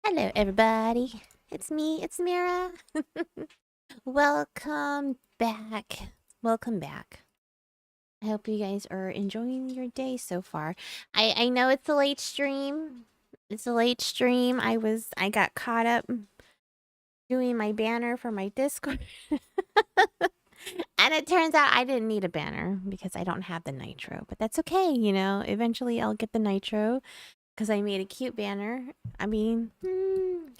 Hello, everybody. It's me, it's Mira. Welcome back. Welcome back. I hope you guys are enjoying your day so far. I know it's a late stream. It's a late stream. I got caught up doing my banner for my Discord. And it turns out I didn't need a banner because I don't have the nitro. But that's okay, you know. Eventually I'll get the nitro because I made a cute banner. I mean,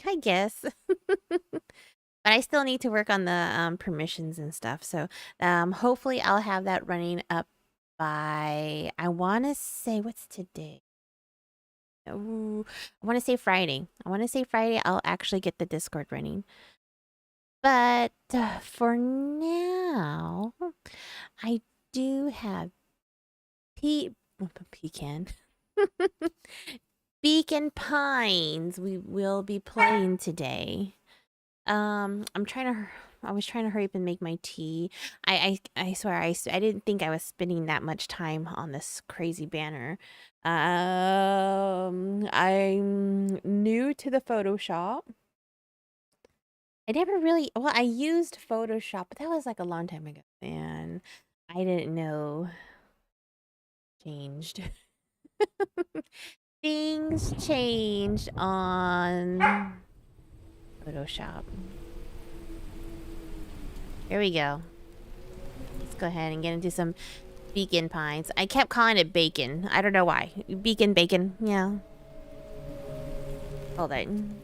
I guess. But I still need to work on the permissions and stuff. So hopefully I'll have that running up by, I want to say, what's today? Ooh, I want to say Friday. I'll actually get the Discord running. But for now, I do have pecan. Beacon Pines we will be playing today. I'm trying to. I was trying to hurry up and make my tea. I swear I didn't think I was spending that much time on this crazy banner. I'm new to the Photoshop. I never really. Well, I used Photoshop, but that was like a long time ago, and I didn't know changed. Things changed on Photoshop. Here we go. Let's go ahead and get into some Beacon Pines. I kept calling it bacon. I don't know why. Beacon, bacon. Yeah. Hold on.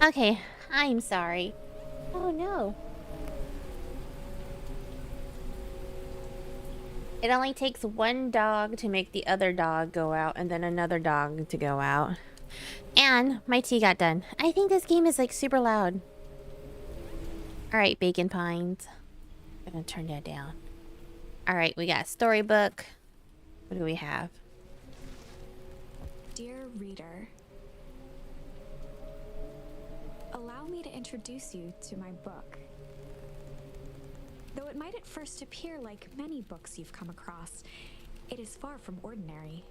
Okay, I'm sorry. Oh no. It only takes one dog to make the other dog go out and then another dog to go out. And my tea got done. I think this game is like super loud. Alright, Bacon Pines. I'm gonna turn that down. Alright, we got storybook. What do we have? Dear reader, allow me to introduce you to my book. Though it might at first appear like many books you've come across, it is far from ordinary.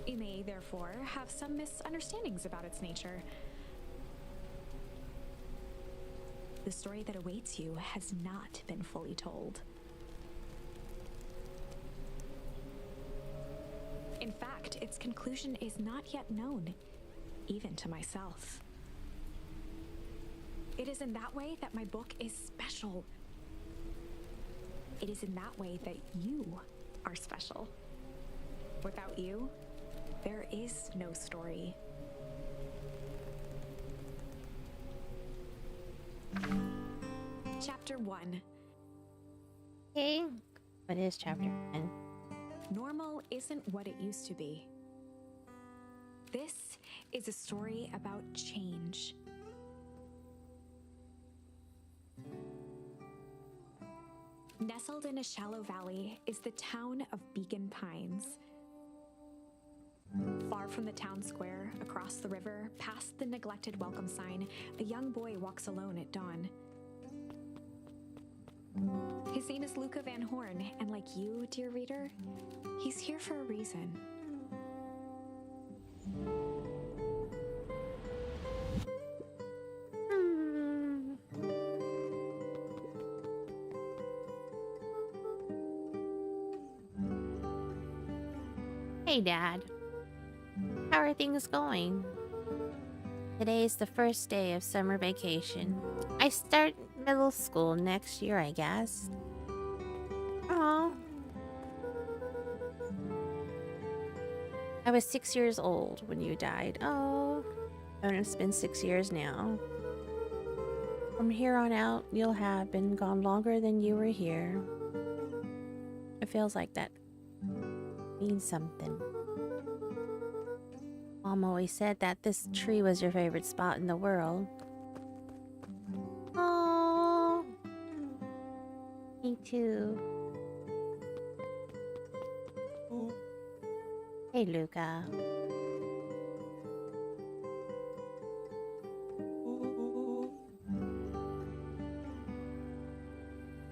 You may, therefore, have some misunderstandings about its nature. The story that awaits you has not been fully told. In fact, its conclusion is not yet known, even to myself. It is in that way that my book is special. It is in that way that you are special. Without you, there is no story. Chapter 1. Okay. What is chapter 1? Normal isn't what it used to be. This is a story about change. Nestled in a shallow valley is the town of Beacon Pines. Far from the town square, across the river, past the neglected welcome sign, a young boy walks alone at dawn. His name is Luca Van Horn, and like you, dear reader, he's here for a reason. Hey, Dad. How are things going? Today is the first day of summer vacation. I start middle school next year, I guess. Aw. I was 6 years old when you died. Oh. And it's been 6 years now. From here on out, you'll have been gone longer than you were here. It feels like that means something. Mom always said that this tree was your favorite spot in the world. Aww. Me too. Hey, Luca.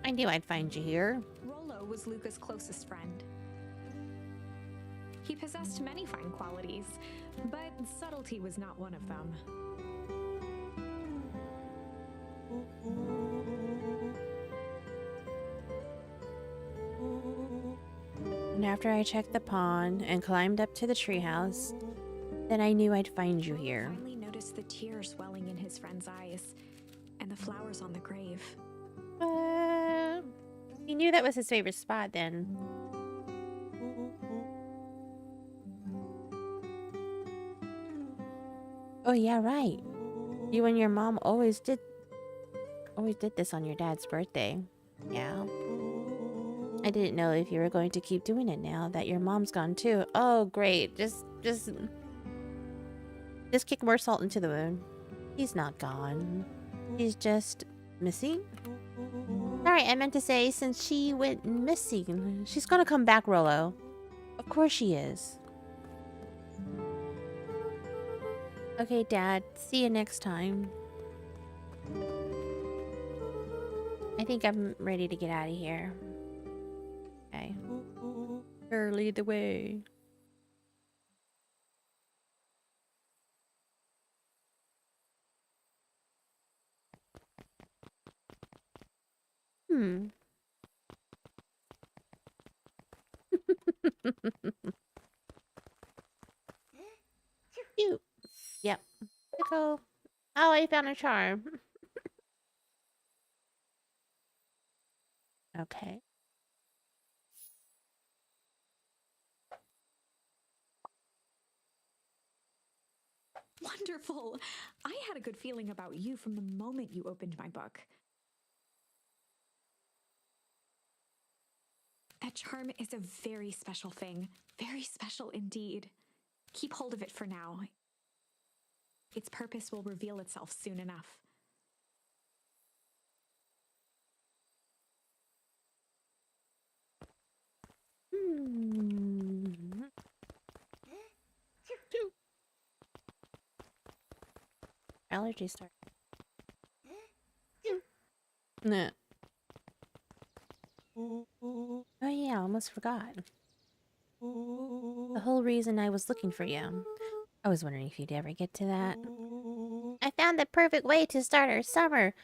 I knew I'd find you here. Rollo was Luca's closest friend. He possessed many fine qualities, but subtlety was not one of them. And after I checked the pond and climbed up to the treehouse, then I knew I'd find you here. I finally noticed the tears welling in his friend's eyes, and the flowers on the grave. He knew that was his favorite spot then. Oh yeah, right. You and your mom always did this on your dad's birthday. Yeah. I didn't know if you were going to keep doing it now that your mom's gone too. Oh great. Just kick more salt into the wound. He's not gone. He's just missing. Sorry, I meant to say since she went missing, she's gonna come back, Rollo. Of course she is. Okay, Dad. See you next time. I think I'm ready to get out of here. Okay. Sure, lead the way. Cute. Yep. Pickle. Oh, I found a charm. Okay. Wonderful. I had a good feeling about you from the moment you opened my book. That charm is a very special thing. Very special indeed. Keep hold of it for now. Its purpose will reveal itself soon enough. Allergy start. Nah. Oh yeah, I almost forgot. The whole reason I was looking for you. I was wondering if you'd ever get to that. I found the perfect way to start our summer.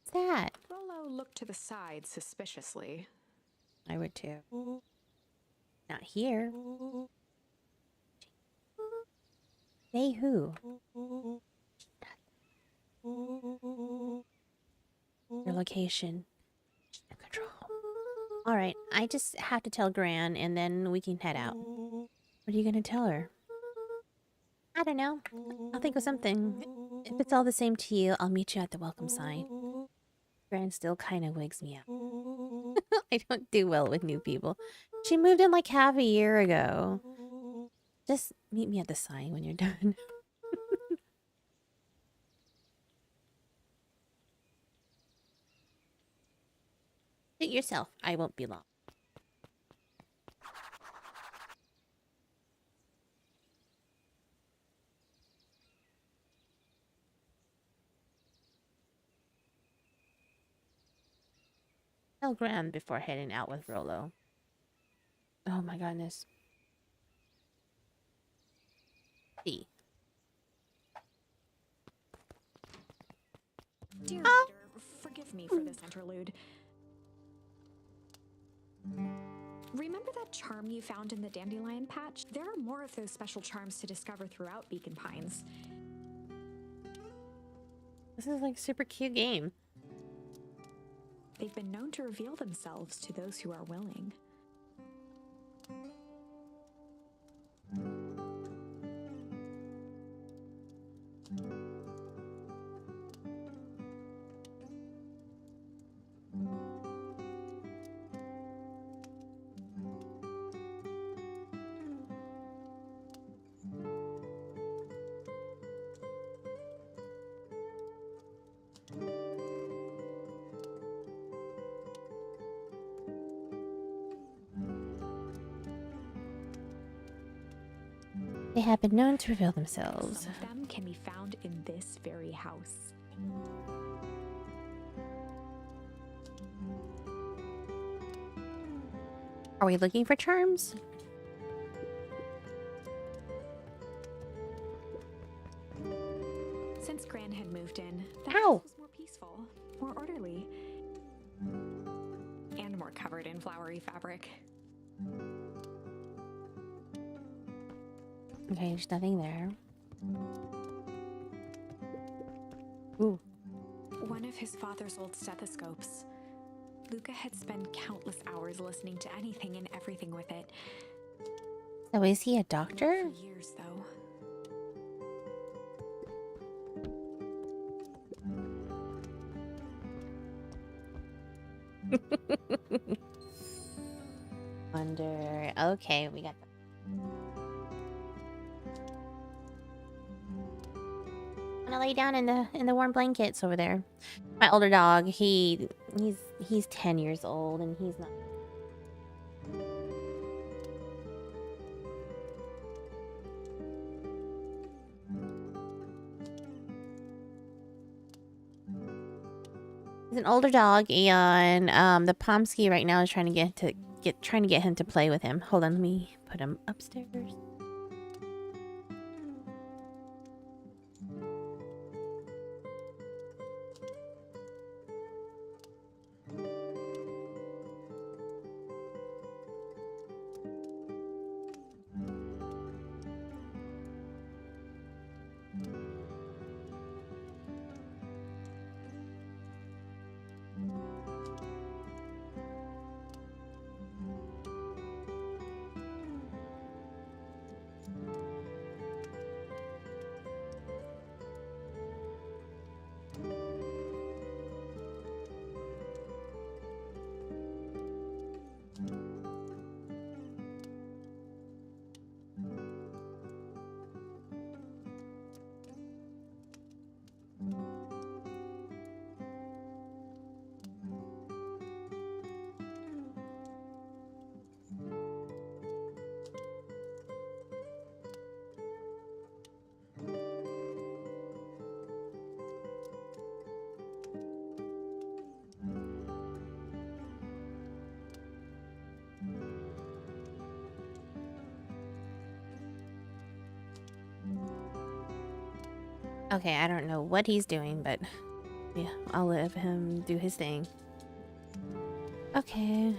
What's that? Rollo looked to the side suspiciously. I would too. Not here. Say who? Your location. Control. Alright, I just have to tell Gran and then we can head out. What are you gonna tell her? I don't know. I'll think of something. If it's all the same to you, I'll meet you at the welcome sign. Gran still kind of wigs me out. I don't do well with new people. She moved in like half a year ago. Just meet me at the sign when you're done. Suit yourself. I won't be long. Tell Gran before heading out with Rollo. Oh my goodness. See. Dear reader, forgive me for this interlude. Remember that charm you found in the dandelion patch? There are more of those special charms to discover throughout Beacon Pines. This is like a super cute game. They've been known to reveal themselves to those who are willing. They have been known to reveal themselves. Some of them can be found in this very house. Are we looking for charms? Since Gran had moved in, the Ow! house was more peaceful, more orderly, and more covered in flowery fabric. Okay, there's nothing there. Ooh. One of his father's old stethoscopes. Luca had spent countless hours listening to anything and everything with it. So is he a doctor? For years, though. Wonder. Okay, we got that. I'm gonna lay down in the warm blankets over there. My older dog, he's 10 years old and he's not. He's an older dog, and the Pomsky right now is trying to get him to play with him. Hold on, let me put him upstairs. Okay, I don't know what he's doing, but yeah, I'll let him do his thing. Okay.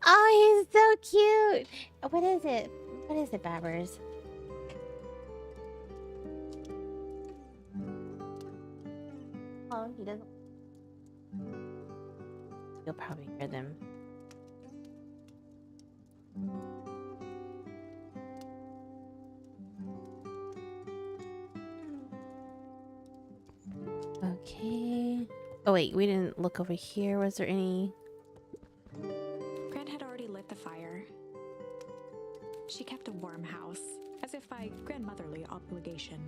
Oh, he's so cute. What is it? What is it, Babbers? Oh, he doesn't. You'll probably hear them. Okay. Oh wait, we didn't look over here. Was there any? Gran had already lit the fire. She kept a warm house, as if by grandmotherly obligation.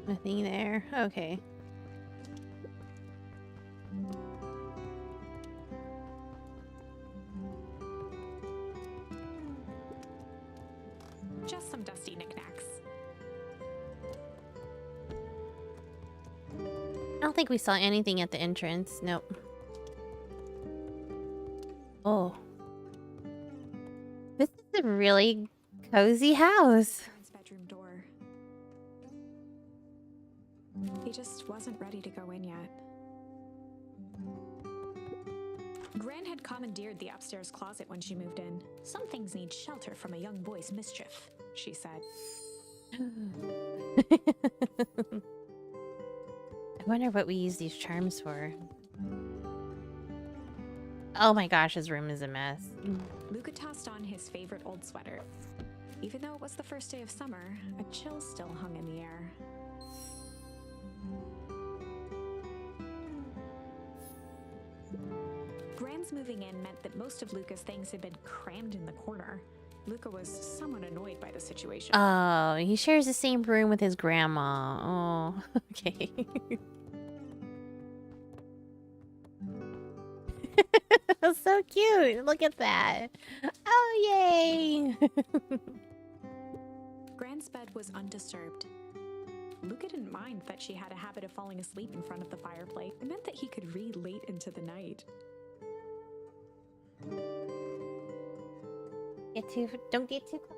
Nothing there. Okay. Just some dusty knickknacks. I don't think we saw anything at the entrance. Nope. Oh. This is a really cozy house. Gran's bedroom door. He just wasn't ready to go in yet. Gran had commandeered the upstairs closet when she moved in. Some things need shelter from a young boy's mischief, she said. I wonder what we use these charms for. Oh my gosh, his room is a mess. Luca tossed on his favorite old sweater. Even though it was the first day of summer, a chill still hung in the air. Gran's moving in meant that most of Luca's things had been crammed in the corner. Luca was somewhat annoyed by the situation. Oh, he shares the same room with his grandma. Oh, okay. So cute. Look at that. Oh, yay. Gran's bed was undisturbed. Luca didn't mind that she had a habit of falling asleep in front of the fireplace. It meant that he could read late into the night. Don't get too close.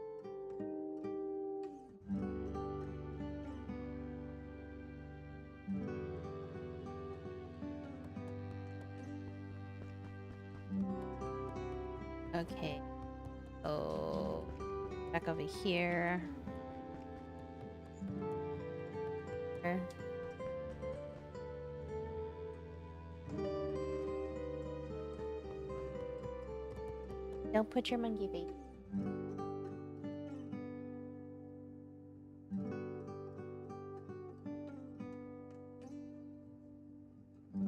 Okay. Oh, back over here. Here. Don't put your monkey bait.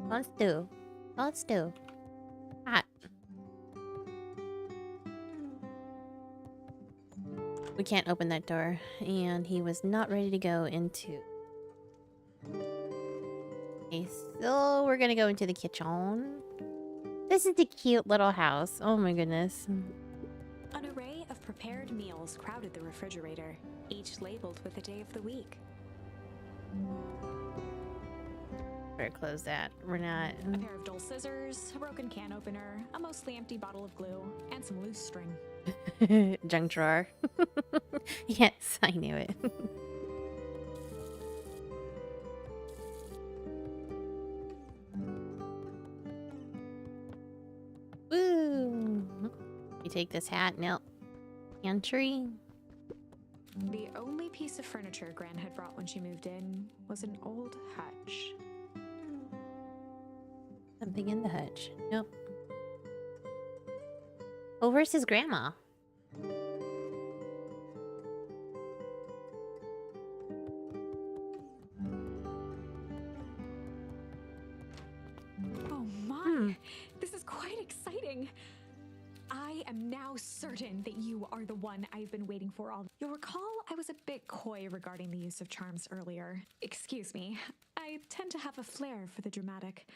Let's do. Let's do. Hot. We can't open that door, and he was not ready to go into. Okay, so we're gonna go into the kitchen. This is a cute little house. Oh my goodness. An array of prepared meals crowded the refrigerator, each labeled with a day of the week. Better close that. We're not. A pair of dull scissors, a broken can opener, a mostly empty bottle of glue, and some loose string. Junk drawer. Yes, I knew it. Woo! You take this hat. No. Pantry. The only piece of furniture Gran had brought when she moved in was an old hutch. Something in the hutch. Nope. Oh, where's his grandma? Oh my! This is quite exciting! I am now certain that you are the one I've been waiting for all. You'll recall I was a bit coy regarding the use of charms earlier. Excuse me, I tend to have a flair for the dramatic.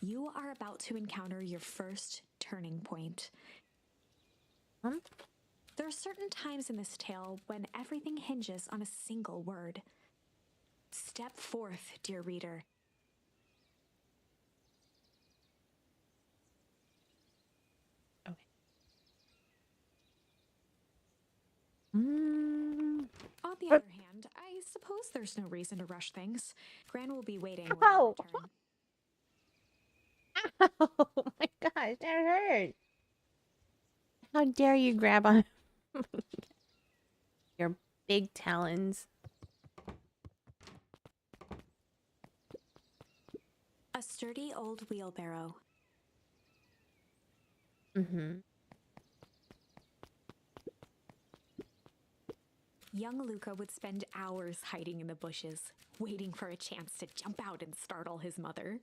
You are about to encounter your first turning point. There are certain times in this tale when everything hinges on a single word. Step forth, dear reader. Okay. the other hand, I suppose there's no reason to rush things. Gran will be waiting when I Ow! return. Oh my gosh, that hurt. How dare you grab on your big talons? A sturdy old wheelbarrow. Mm-hmm. Young Luca would spend hours hiding in the bushes, waiting for a chance to jump out and startle his mother.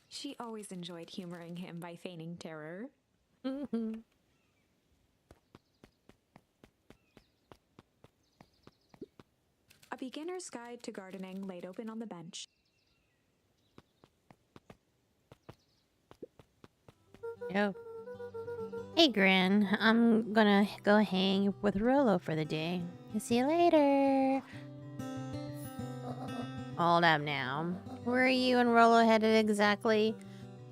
She always enjoyed humoring him by feigning terror. Mm-hmm. A beginner's guide to gardening laid open on the bench. Yo. Hey, Gran. I'm gonna go hang with Rolo for the day. See you later. Hold up now. Where are you and Rolo headed exactly?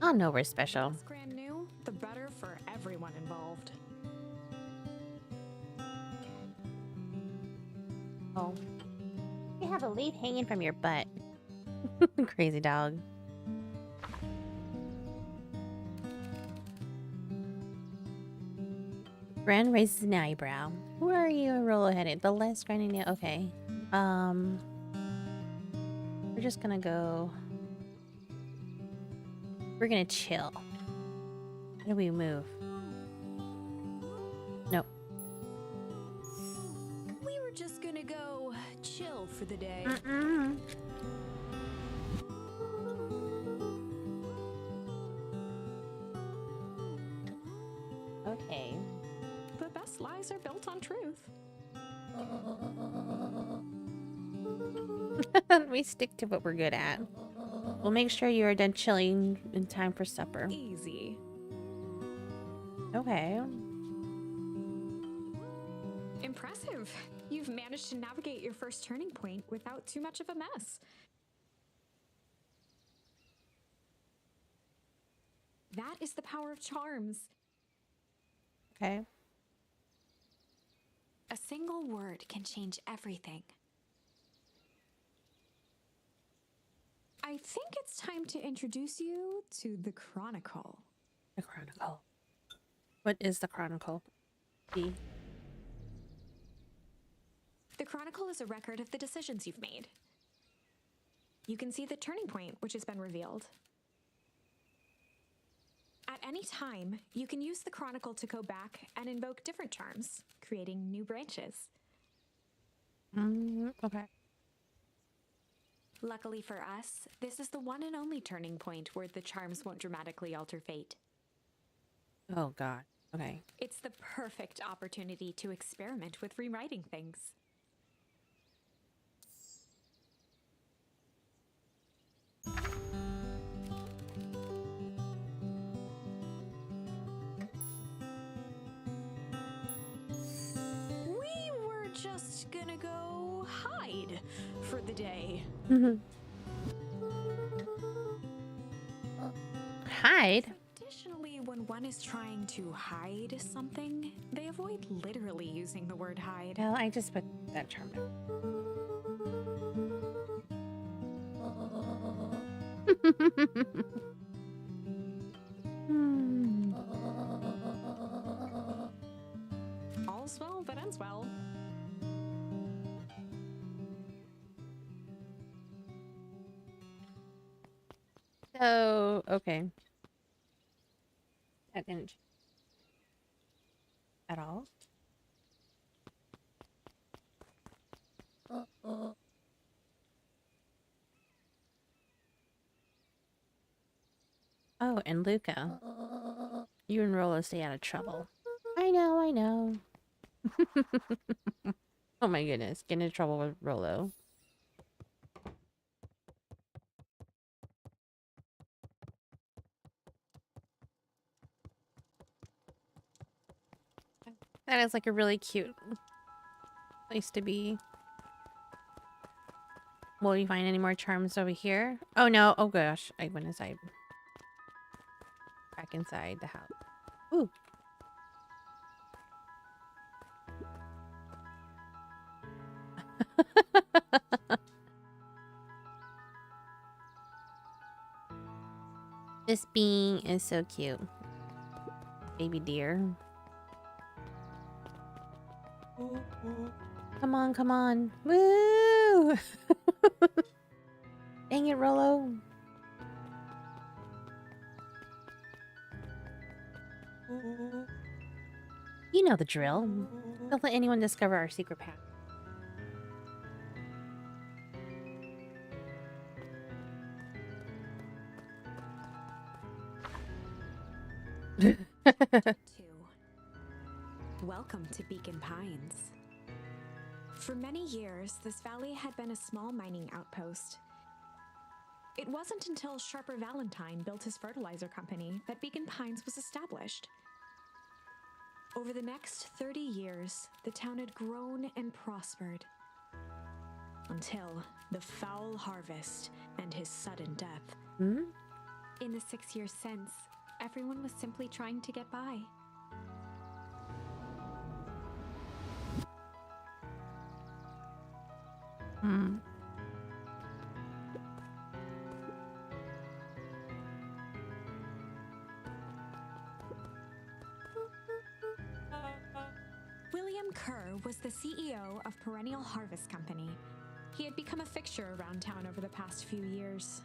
Oh, nowhere special. The less Gran knew, the better for everyone involved. Oh. You have a leaf hanging from your butt. Crazy dog. Gran raises an eyebrow. Where are you and Rolo headed? The less Granny knew. Okay. We're just gonna go. We're gonna chill. How do we move? Nope. We were just gonna go chill for the day. Mm-mm. Okay. The best lies are built on truth. We stick to what we're good at. We'll make sure you are done chilling in time for supper. Easy. Okay. Impressive. You've managed to navigate your first turning point without too much of a mess. That is the power of charms. Okay. A single word can change everything. I think it's time to introduce you to the Chronicle. The Chronicle. What is the Chronicle? The Chronicle is a record of the decisions you've made. You can see the turning point which has been revealed. At any time, you can use the Chronicle to go back and invoke different charms, creating new branches. Okay. Luckily for us, this is the one and only turning point where the charms won't dramatically alter fate. Oh God. Okay. It's the perfect opportunity to experiment with rewriting things. We were just gonna go hide for the day. Hide? Additionally, when one is trying to hide something, they avoid literally using the word hide. Well, I just put that charm down. All's well that ends well. So, okay. That didn't change at all. Oh, and Luca. You and Rolo stay out of trouble. I know, I know. Oh my goodness, get into trouble with Rolo. That is like a really cute place to be. Will you find any more charms over here? Oh no, oh gosh, I went inside. Back inside the house. Ooh. This being is so cute. Baby deer. Come on, come on. Woo! Dang it, Rolo. You know the drill. Don't let anyone discover our secret path. Two. Welcome to Beacon Pines. For many years, this valley had been a small mining outpost. It wasn't until Sharper Valentine built his fertilizer company that Beacon Pines was established. Over the next 30 years, the town had grown and prospered. Until the foul harvest and his sudden death. Hmm? In the 6 years since, everyone was simply trying to get by. Hmm. William Kerr was the CEO of Perennial Harvest Company. He had become a fixture around town over the past few years.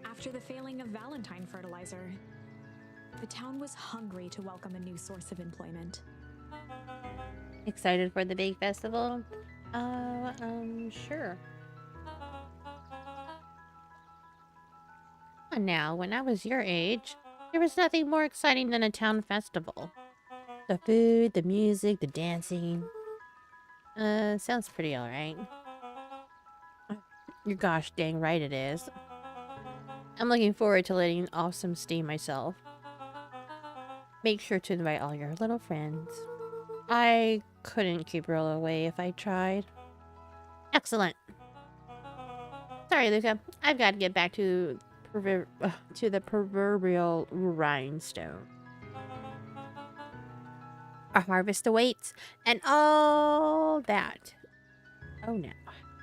After the failing of Valentine Fertilizer, the town was hungry to welcome a new source of employment. Excited for the big festival? Sure. And now, when I was your age, there was nothing more exciting than a town festival. The food, the music, the dancing. Sounds pretty alright. You're gosh dang right it is. I'm looking forward to letting off some steam myself. Make sure to invite all your little friends. I couldn't keep Rilla away if I tried. Excellent. Sorry, Luca. I've got to get back to the proverbial rhinestone. A harvest awaits, and all that. Oh no.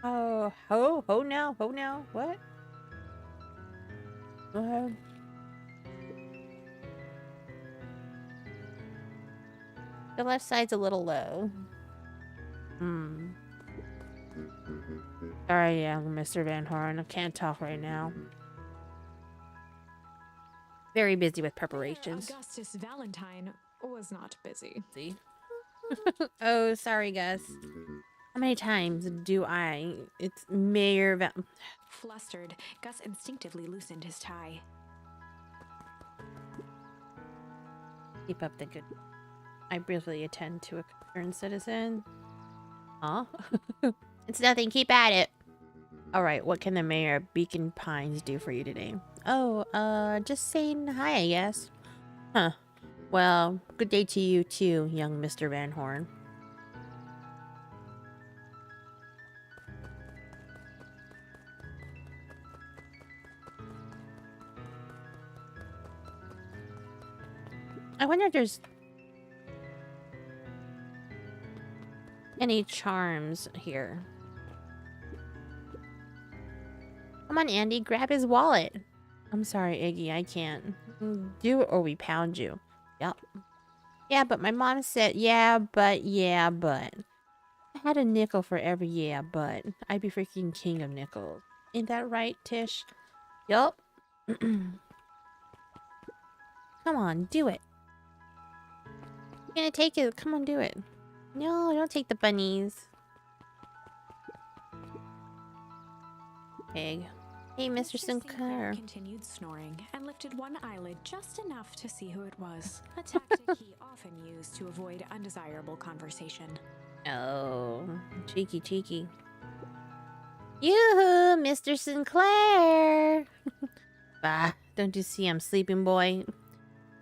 Oh no. What? The left side's a little low. Sorry, Mr. Van Horn. I can't talk right now. Very busy with preparations. Augustus Valentine was not busy. See? Oh, sorry, Gus. How many times do I? It's Mayor Flustered, Gus instinctively loosened his tie. Keep up the good. I briefly attend to a concerned citizen. Huh? It's nothing. Keep at it. All right. What can the mayor of Beacon Pines do for you today? Oh, just saying hi, I guess. Huh. Well, good day to you too, young Mr. Van Horn. I wonder if there's any charms here. Come on, Andy, grab his wallet. I'm sorry, Iggy, I can't. Do it or we pound you. Yep. Yeah, but my mom said, yeah, but. I had a nickel for every yeah, but. I'd be freaking king of nickels. Ain't that right, Tish? Yup. Come on, do it. You're gonna take it. Come on, do it. No, don't take the bunnies. Pig. Hey, Mr. Sinclair. Continued snoring and lifted one eyelid just enough to see who it was. A tactic he often used to avoid undesirable conversation. Oh, cheeky. Yoo-hoo, Mr. Sinclair. Bah, don't you see I'm sleeping, boy?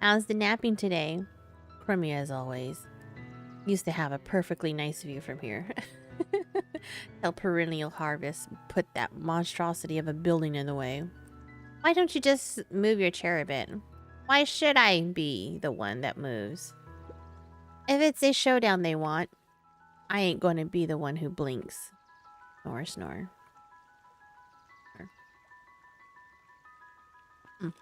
How's the napping today? Crummy as always. Used to have a perfectly nice view from here. Till Perennial Harvest put that monstrosity of a building in the way. Why don't you just move your chair a bit? Why should I be the one that moves? If it's a showdown they want, I ain't gonna be the one who blinks. Snore, snore. Mm.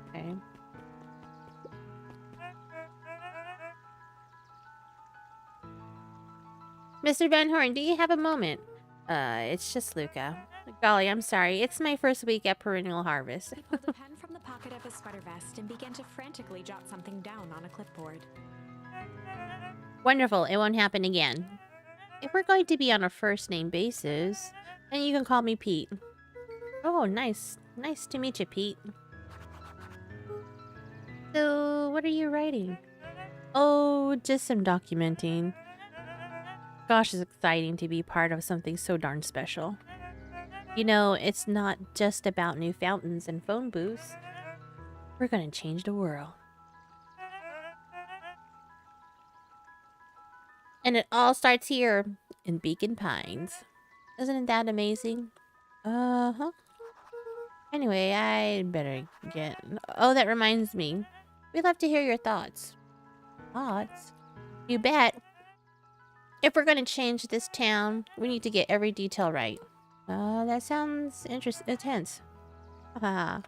Okay. Mr. Van Horn, do you have a moment? It's just Luca. Golly, I'm sorry. It's my first week at Perennial Harvest. He pulled a pen from the pocket of his sweater vest and began to frantically jot something down on a clipboard. Wonderful. It won't happen again. If we're going to be on a first name basis, then you can call me Pete. Oh, nice. Nice to meet you, Pete. So, what are you writing? Oh, just some documenting. Gosh, it's exciting to be part of something so darn special. You know, it's not just about new fountains and phone booths. We're gonna change the world. And it all starts here in Beacon Pines. Isn't that amazing? Uh-huh. Anyway, I'd better get... Oh, that reminds me. We'd love to hear your thoughts. Thoughts? You bet. If we're gonna change this town, we need to get every detail right. That sounds intense. Haha.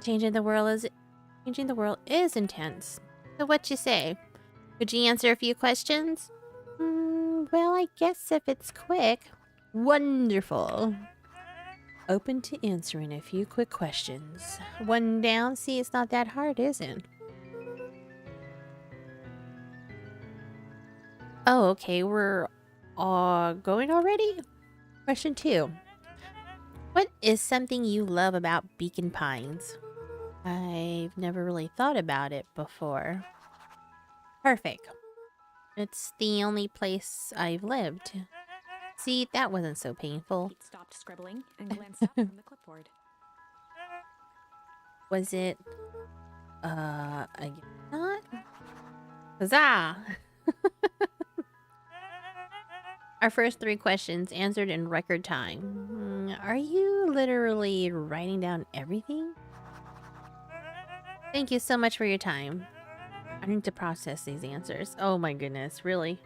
Changing the world is intense. So what you say? Could you answer a few questions? Well, I guess if it's quick. Wonderful. Open to answering a few quick questions. One down. See, it's not that hard, is it? Oh, okay. We're going already? Question 2. What is something you love about Beacon Pines? I've never really thought about it before. Perfect. It's the only place I've lived. See, that wasn't so painful. Pete stopped scribbling and glanced up from the clipboard. Was it, I guess not? Huzzah! Our first 3 questions answered in record time. Are you literally writing down everything? Thank you so much for your time. I need to process these answers. Oh my goodness, really?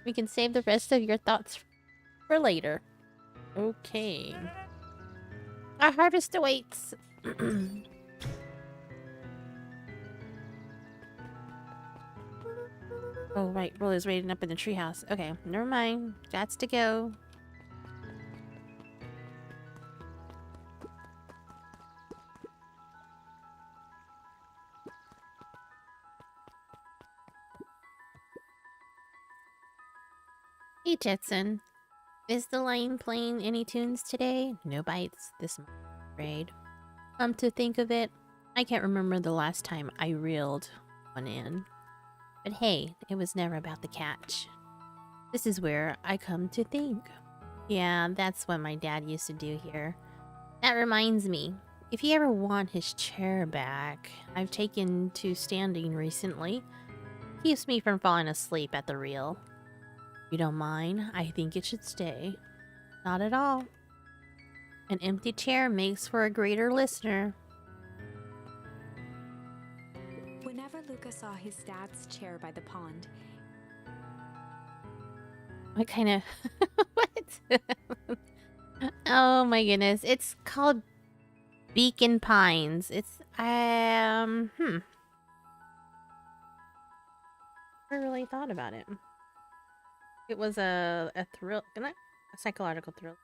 We can save the rest of your thoughts for later. Okay. Our harvest awaits. Oh, right. Roller's waiting up in the treehouse. Okay, never mind. Gots to go. Hey, Jetson. Is the line playing any tunes today? No bites this month, I'm afraid. To think of it, I can't remember the last time I reeled one in. But hey, it was never about the catch. This is where I come to think. Yeah, that's what my dad used to do here. That reminds me, if you ever want his chair back, I've taken to standing recently. Keeps me from falling asleep at the reel. You don't mind? I think it should stay. Not at all. An empty chair makes for a greater listener. Whenever Luca saw his dad's chair by the pond, What kind of... What? Oh my goodness. It's called Beacon Pines. It's, I really thought about it. It was a thrill, a psychological thrill.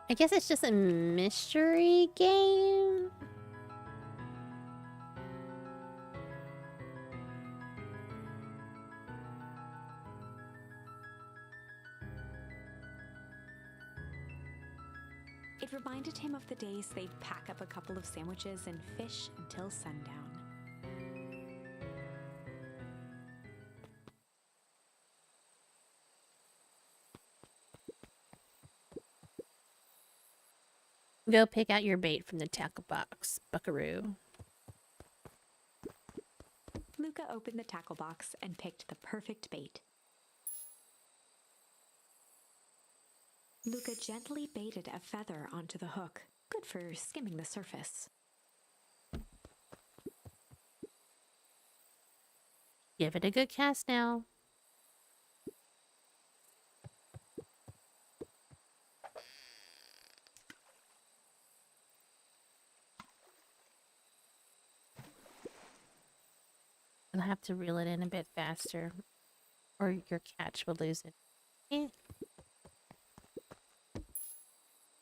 I guess it's just a mystery game. it reminded him of the days they'd pack up a couple of sandwiches and fish until sundown. Go pick out your bait from the tackle box, buckaroo. Luca opened the tackle box and picked the perfect bait. Luca gently baited a feather onto the hook, good for skimming the surface. Give it a good cast now. You'll have to reel it in a bit faster, or your catch will lose it. Eh.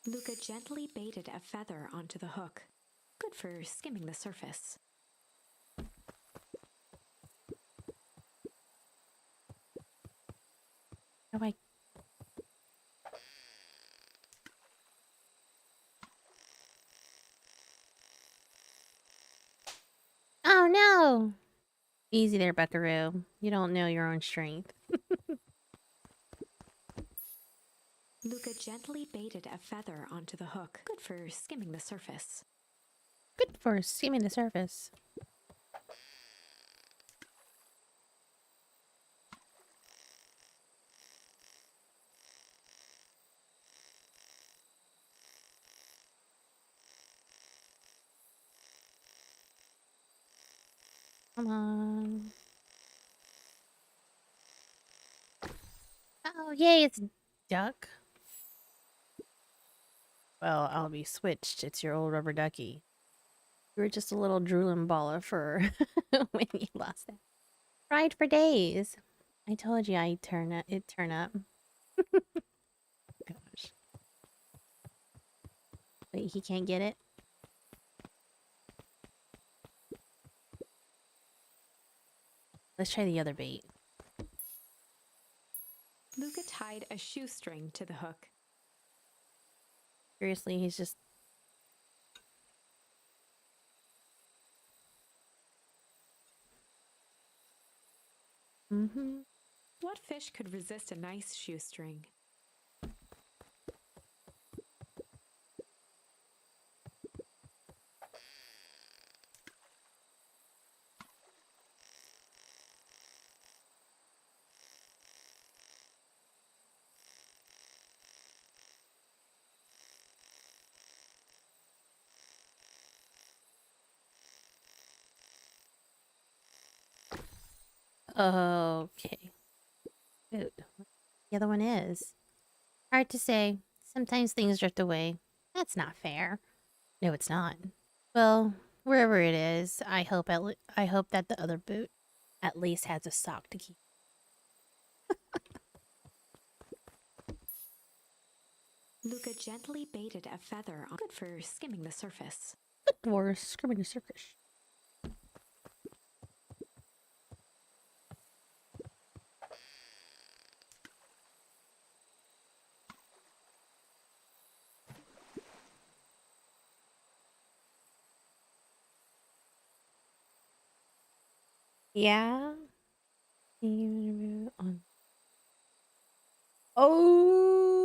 Luca gently baited a feather onto the hook, good for skimming the surface. How do I... Oh no! Easy there, buckaroo. You don't know your own strength. Luca gently baited a feather onto the hook, good for skimming the surface. Good for skimming the surface. Come on. Oh, yay, it's duck. Well, I'll be switched. It's your old rubber ducky. You were just a little drooling ball of fur when you lost that. Cried for days. I told you I'd turn up. It'd turn up. Gosh. Wait, he can't get it? Let's try the other bait. Luca tied a shoestring to the hook. Seriously, he's just... Mm-hmm. What fish could resist a nice shoestring? Okay. Dude, the other one is. Hard to say. Sometimes things drift away. That's not fair. No, it's not. Well, wherever it is, I hope that the other boot at least has a sock to keep. Luca gently baited a feather on, good for skimming the surface. Good for skimming the surface. Yeah. Oh,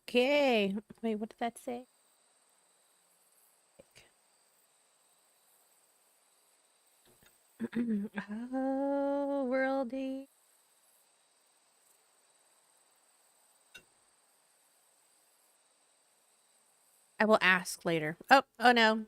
okay. Wait, what did that say? Oh, worldy. I will ask later. Oh no.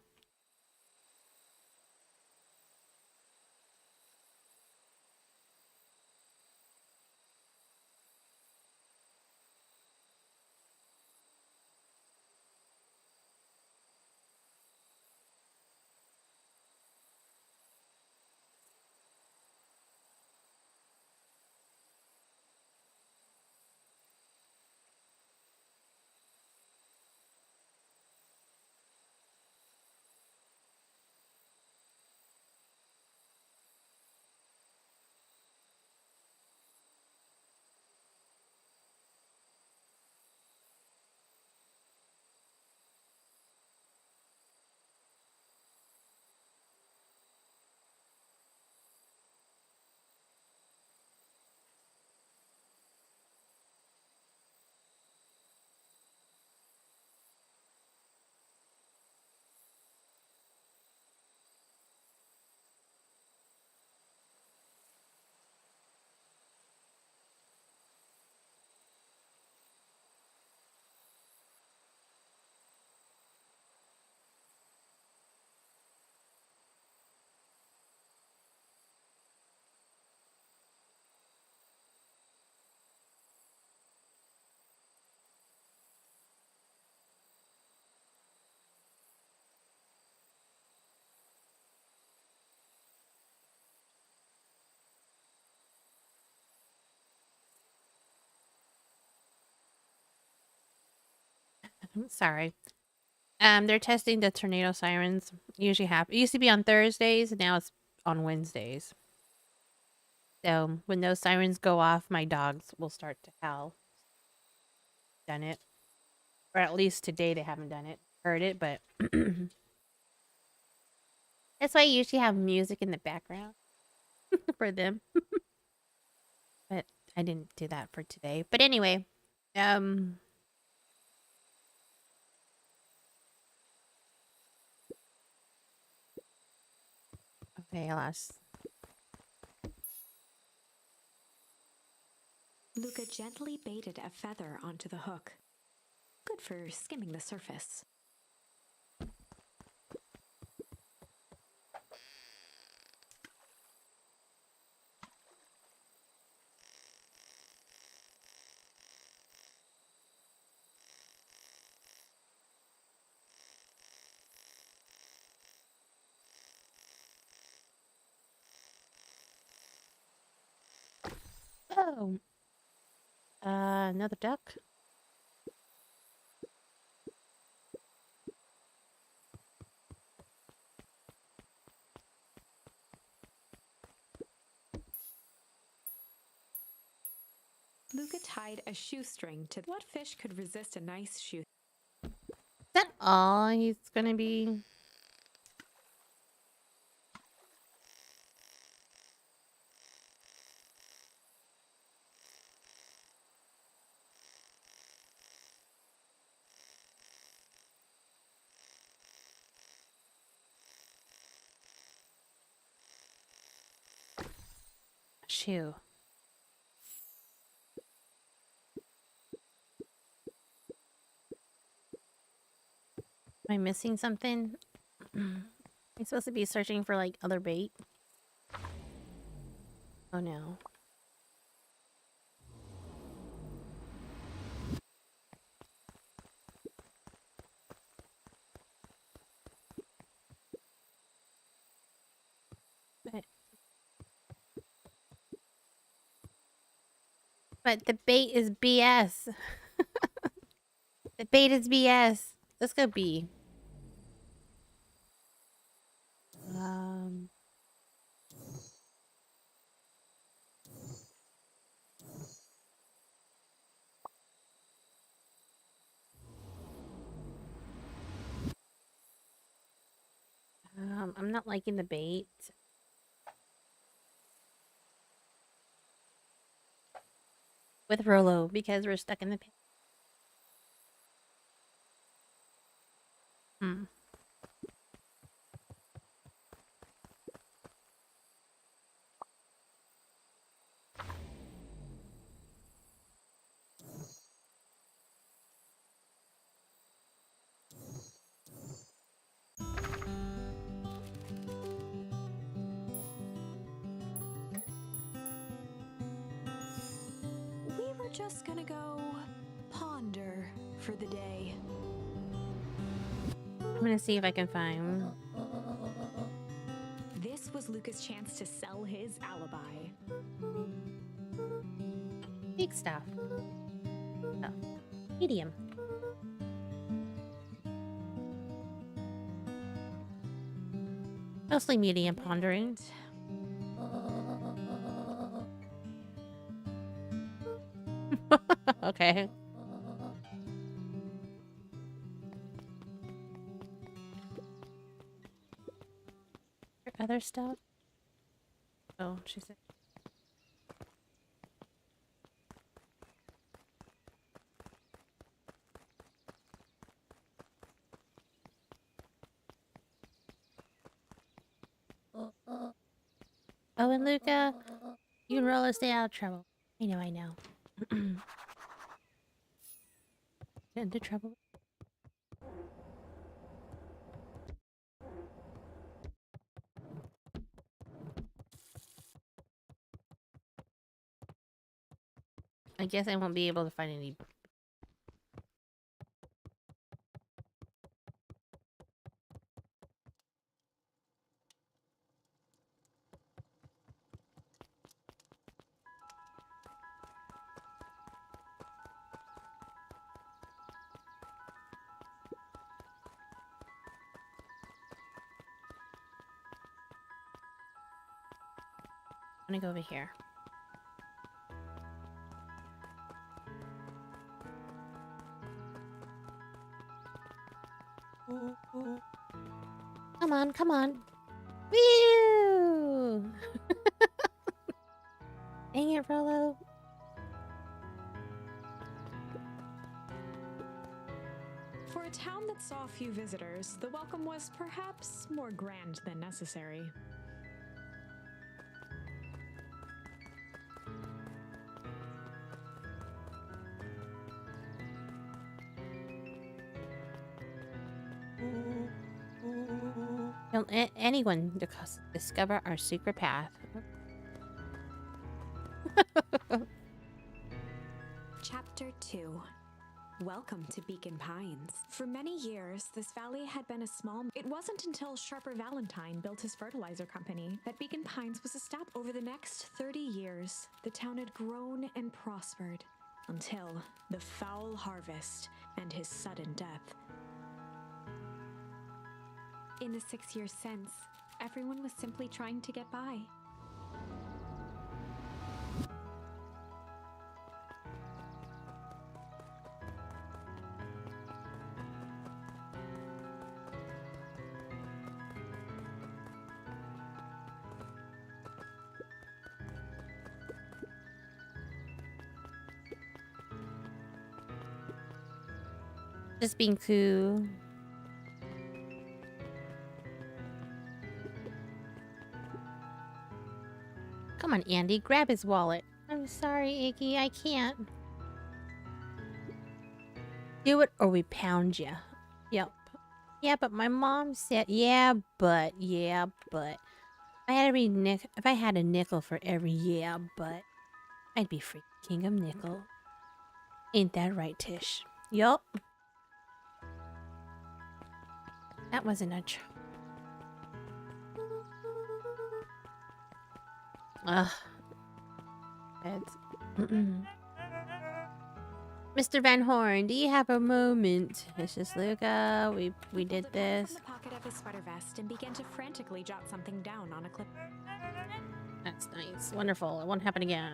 Sorry. They're testing the tornado sirens. Usually happen. It used to be on Thursdays, and now it's on Wednesdays. So when those sirens go off, my dogs will start to howl. Done it, or at least today they haven't done it. Heard it, but that's why I usually have music in the background for them. But I didn't do that for today. But anyway, um, okay, I lost. Luca gently baited a feather onto the hook. Good for skimming the surface. Oh, another duck. Luca tied a shoestring to what fish could resist a nice shoe. Is that all he's gonna be? Shoe. Am I missing something? I'm supposed to be searching for like other bait. Oh no. But, but the bait is BS. The bait is BS. Let's go B. Um, I'm not liking the bait. With Rolo because we're stuck in the pit. Hmm. We were just gonna go ponder for the day. I'm gonna see if I can find This was Luca's chance to sell his alibi. big stuff. Oh, medium. Mostly medium pondering. Okay. Other stuff? Oh, she said. Oh, and Luca, you and Rolla stay out of trouble. I know, I know. Get into trouble. I guess I won't be able to find any. I'm gonna go over here. Come on, come on. Woo! Dang it, Rolo. For a town that saw few visitors, the welcome was perhaps more grand than necessary. Don't let anyone discover our secret path. Chapter 2. Welcome to Beacon Pines. For many years, this valley had been a small... It wasn't until Sharper Valentine built his fertilizer company that Beacon Pines was established. Over the next 30 years, the town had grown and prospered until the foul harvest and his sudden death. In the 6 years since, everyone was simply trying to get by. Just being cool. Come on, Andy, grab his wallet. I'm sorry, Iggy, I can't. Do it or we pound you. Yep. Yeah, but my mom said, yeah, but. If I had a nickel for every yeah, but, I'd be free king of nickel. Ain't that right, Tish? Yup. That wasn't a Ugh. Mr. Van Horn, do you have a moment? It's just Luca. We did this. From the pocket of his sweater vest and began to frantically jot something down on a clip. That's nice. Wonderful. It won't happen again.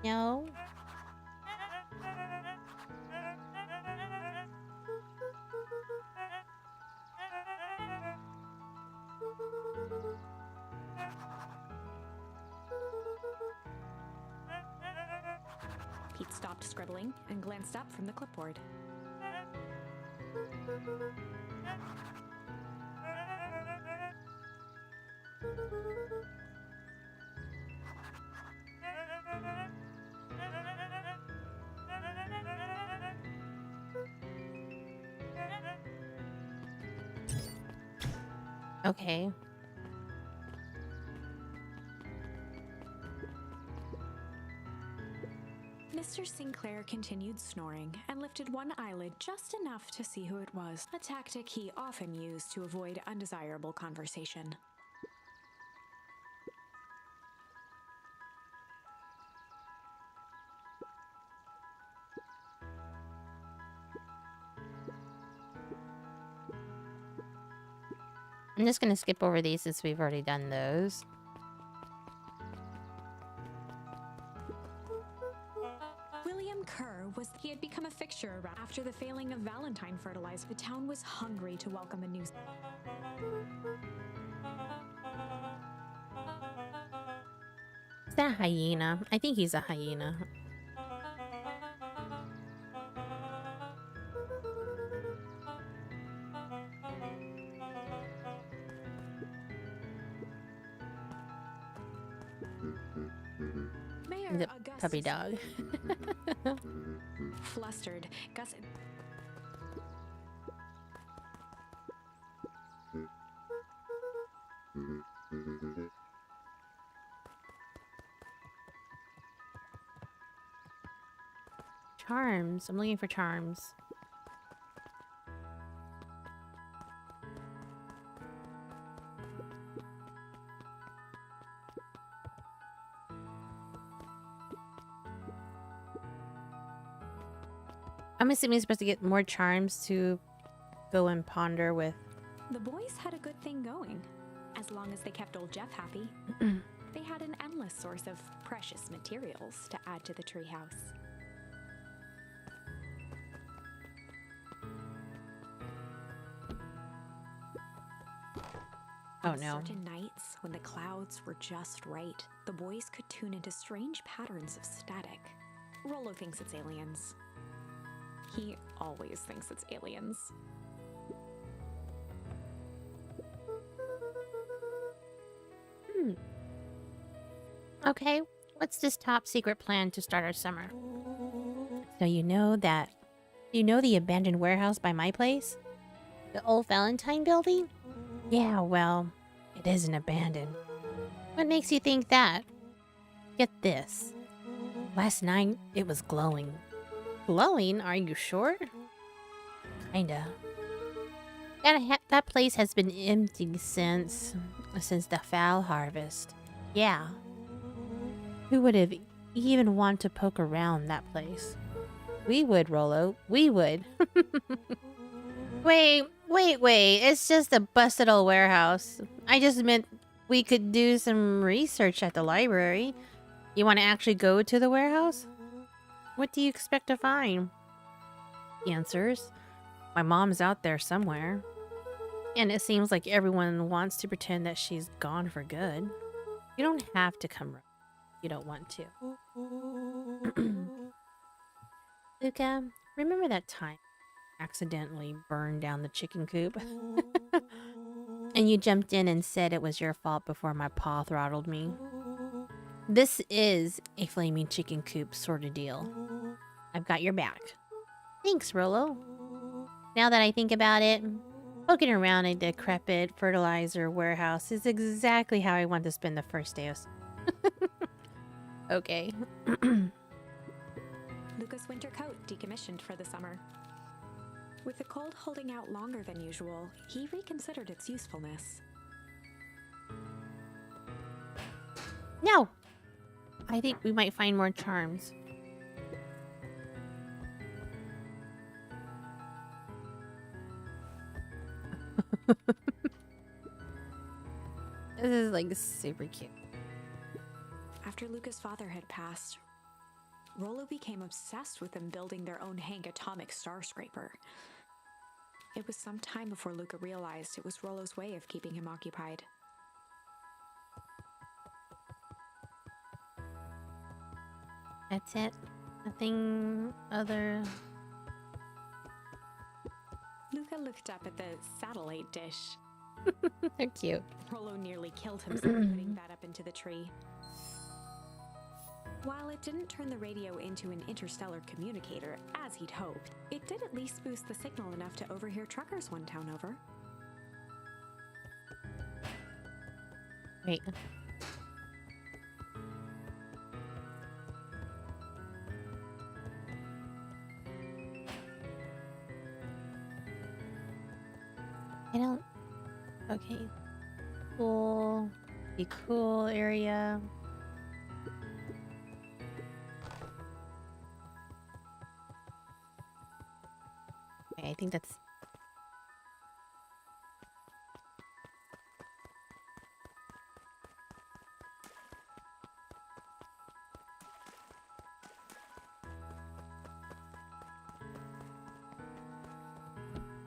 No. Pete stopped scribbling and glanced up from the clipboard. Okay. Mr. Sinclair continued snoring and lifted one eyelid just enough to see who it was, a tactic he often used to avoid undesirable conversation. I'm just gonna skip over these since we've already done those. William Kerr he had become a fixture around. After the failing of Valentine fertilizer, the town was hungry to welcome a new... Is that a hyena? I think he's a hyena. Mayor Puppy dog. Flustered, Gus... charms. I'm looking for charms. I'm assuming you're supposed to get more charms to go and ponder with. The boys had a good thing going. As long as they kept old Jeff happy, they had an endless source of precious materials to add to the treehouse. Oh On no. certain nights, when the clouds were just right, the boys could tune into strange patterns of static. Rollo thinks it's aliens. He always thinks it's aliens. Okay, what's this top secret plan to start our summer? So you know the abandoned warehouse by my place? The old Valentine building? Yeah, well, it isn't abandoned. What makes you think that? Get this. Last night, it was glowing. Glowing? Are you sure? Kinda. That place has been empty since the fall harvest. Yeah. Who would have even want to poke around that place? We would, Rollo. We would. Wait. It's just a busted old warehouse. I just meant we could do some research at the library. You want to actually go to the warehouse? What do you expect to find? Answers. My mom's out there somewhere. And it seems like everyone wants to pretend that she's gone for good. You don't have to come if you don't want to. Luca, remember that time I accidentally burned down the chicken coop? And you jumped in and said it was your fault before my paw throttled me? This is a flaming chicken coop sort of deal. I've got your back. Thanks, Rollo. Now that I think about it, poking around a decrepit fertilizer warehouse is exactly how I want to spend the first day of... Okay. Luca's winter coat decommissioned for the summer. With the cold holding out longer than usual, he reconsidered its usefulness. No! I think we might find more charms. This is like super cute. After Luca's father had passed, Rollo became obsessed with them building their own Hank atomic star scraper. It was some time before Luca realized it was Rollo's way of keeping him occupied. That's it. Nothing other. Luca looked up at the satellite dish. They're cute. Rollo nearly killed himself putting that up into the tree. While it didn't turn the radio into an interstellar communicator, as he'd hoped, it did at least boost the signal enough to overhear truckers one town over. Wait. I don't... Okay. Cool. Be cool area. Okay, I think that's...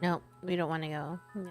No, we don't want to go. No.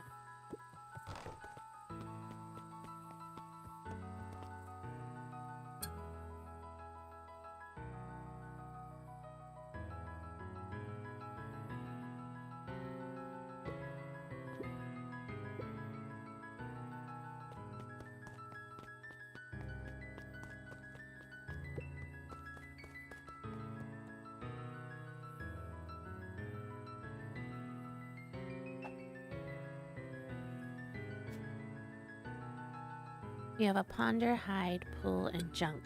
We have a ponder, hide, pull, and junk.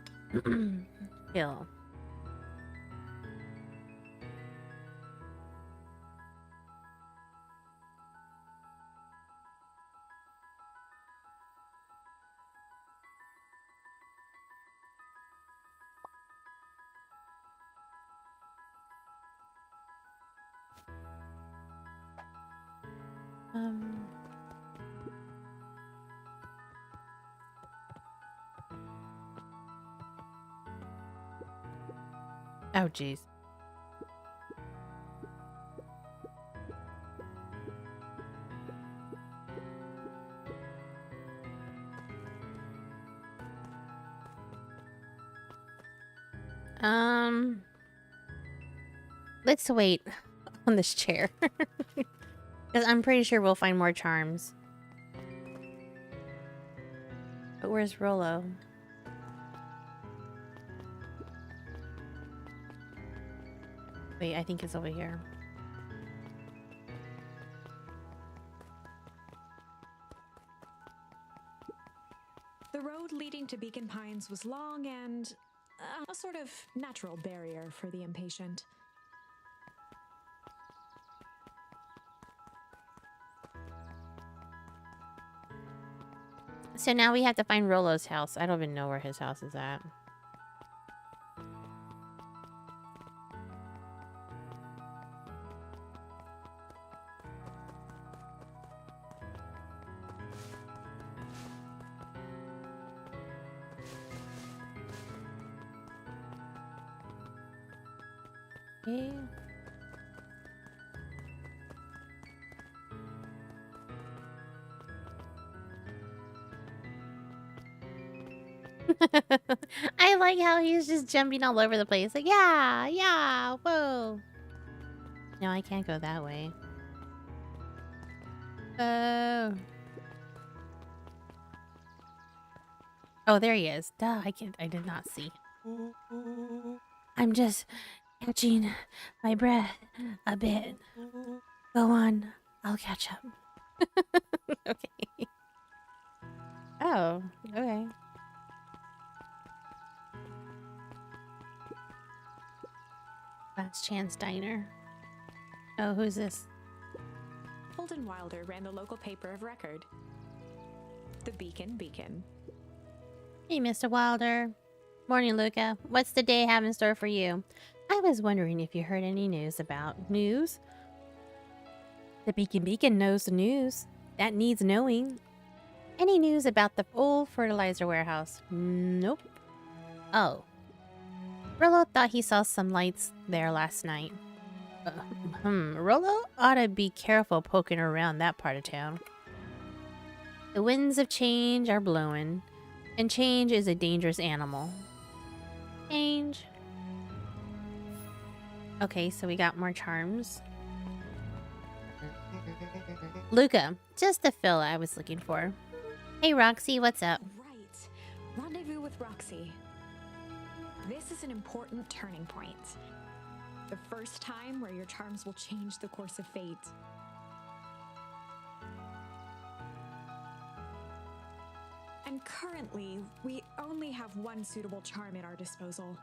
Hill. Oh, jeez. Let's wait on this chair. Because I'm pretty sure we'll find more charms. But where's Rollo? Wait, I think it's over here. The road leading to Beacon Pines was long and a sort of natural barrier for the impatient. So now we have to find Rollo's house. I don't even know where his house is at. Okay. I like how he's just jumping all over the place. Like, yeah, yeah, whoa. No, I can't go that way. Oh. Oh, there he is. Duh, I did not see. I'm just catching my breath a bit. Go on, I'll catch up. Okay. Oh, okay. Last Chance Diner. Oh, who's this? Holden Wilder ran the local paper of record, the Beacon. Hey, Mr. Wilder. Morning, Luca. What's the day have in store for you? I was wondering if you heard any news about... News? The Beacon knows the news. That needs knowing. Any news about the old fertilizer warehouse? Nope. Oh. Rollo thought he saw some lights there last night. Rollo ought to be careful poking around that part of town. The winds of change are blowing, and change is a dangerous animal. Change. Okay, so we got more charms. Luca, just the fill I was looking for. Hey, Roxy, what's up? Right. Rendezvous with Roxy. This is an important turning point. The first time where your charms will change the course of fate. And currently, we only have one suitable charm at our disposal.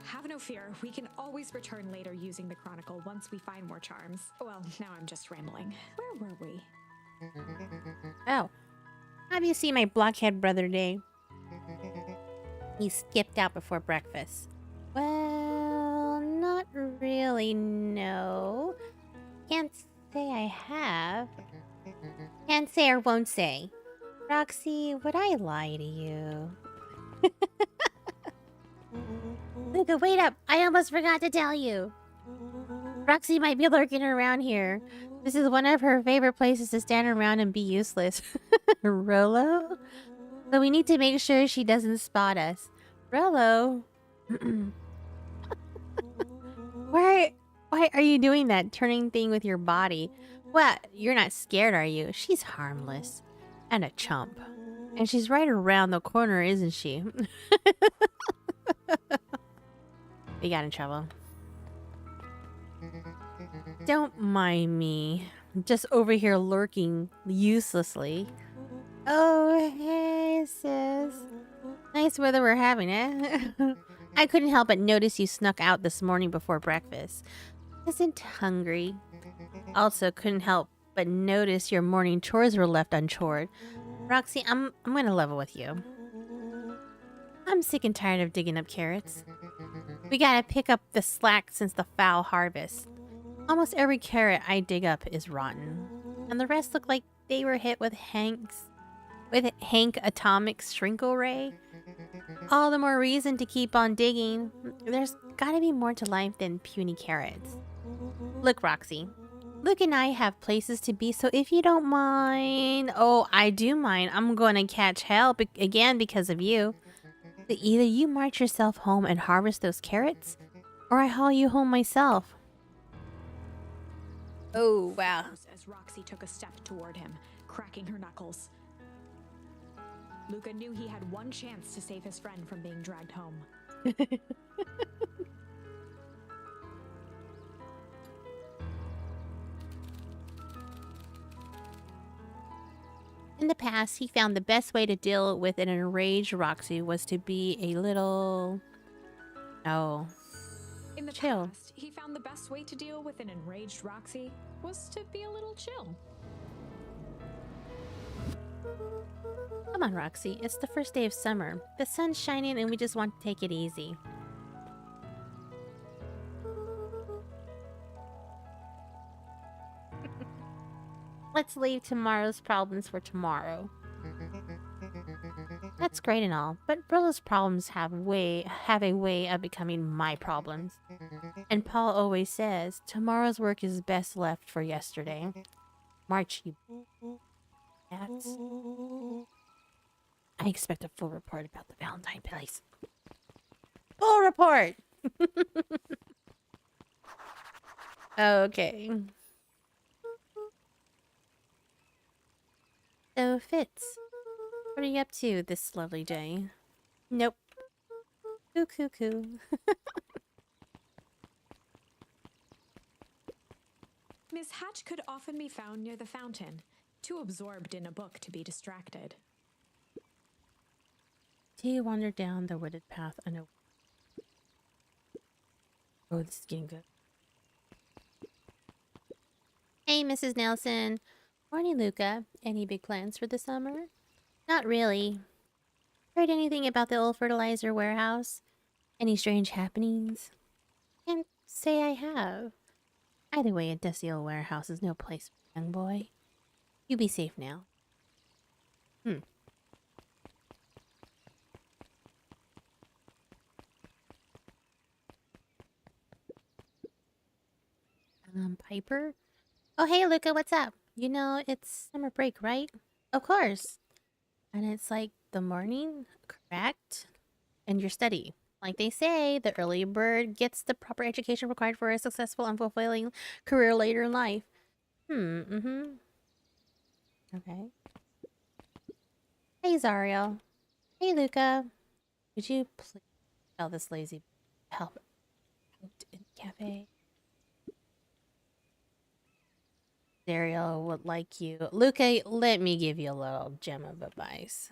Have no fear, we can always return later using the Chronicle once we find more charms. Well, now I'm just rambling. Where were we? Oh. Have you seen my blockhead brother today? He skipped out before breakfast. Well, not really, no. Can't say I have. Can't say or won't say. Roxy, would I lie to you? Luca, wait up! I almost forgot to tell you. Roxy might be lurking around here. This is one of her favorite places to stand around and be useless. Rollo? So we need to make sure she doesn't spot us. Rollo? Why are you doing that turning thing with your body? What? You're not scared, are you? She's harmless. And a chump. And she's right around the corner, isn't she? We got in trouble. Don't mind me. I'm just over here lurking uselessly. Oh, hey, sis. Nice weather we're having, eh? I couldn't help but notice you snuck out this morning before breakfast. Isn't hungry. Also couldn't help but notice your morning chores were left unchored. Roxy, I'm gonna level with you. I'm sick and tired of digging up carrots. We gotta pick up the slack since the foul harvest. Almost every carrot I dig up is rotten. And the rest look like they were hit with Hank Atomic Shrinkle Ray. All the more reason to keep on digging. There's gotta be more to life than puny carrots. Look, Roxy. Luke and I have places to be, so if you don't mind... Oh, I do mind. I'm gonna catch hell again because of you. So either you march yourself home and harvest those carrots, or I haul you home myself. Oh, wow. As Roxy took a step toward him, cracking her knuckles. Luca knew he had one chance to save his friend from being dragged home. In the past, he found the best way to deal with an enraged Roxy was to be a little... Oh. In the Chill. past, he found the best way to deal with an enraged Roxy was to be a little chill. Come on, Roxy. It's the first day of summer. The sun's shining and we just want to take it easy. Let's leave tomorrow's problems for tomorrow. That's great and all, but Brilla's problems have a way of becoming my problems. And Paul always says, tomorrow's work is best left for yesterday. March, you cats. I expect a full report about the Valentine place. Full report! Okay. So, Fitz, what are you up to this lovely day? Nope. Coo. Miss Hatch could often be found near the fountain, too absorbed in a book to be distracted. Tia wandered down the wooded path unaware. Oh, this is getting good. Hey, Mrs. Nelson. Morning, Luca. Any big plans for the summer? Not really. Heard anything about the old fertilizer warehouse? Any strange happenings? Can't say I have. Either way, a dusty old warehouse is no place for a young boy. You be safe now. Piper? Oh, hey, Luca, what's up? You know, it's summer break, right? Of course. And it's like the morning, correct? And your study. Like they say, the early bird gets the proper education required for a successful and fulfilling career later in life. Okay. Hey, Zariel. Hey, Luca. Would you please tell this lazy help out in the cafe? Zariel would like you. Luca, let me give you a little gem of advice.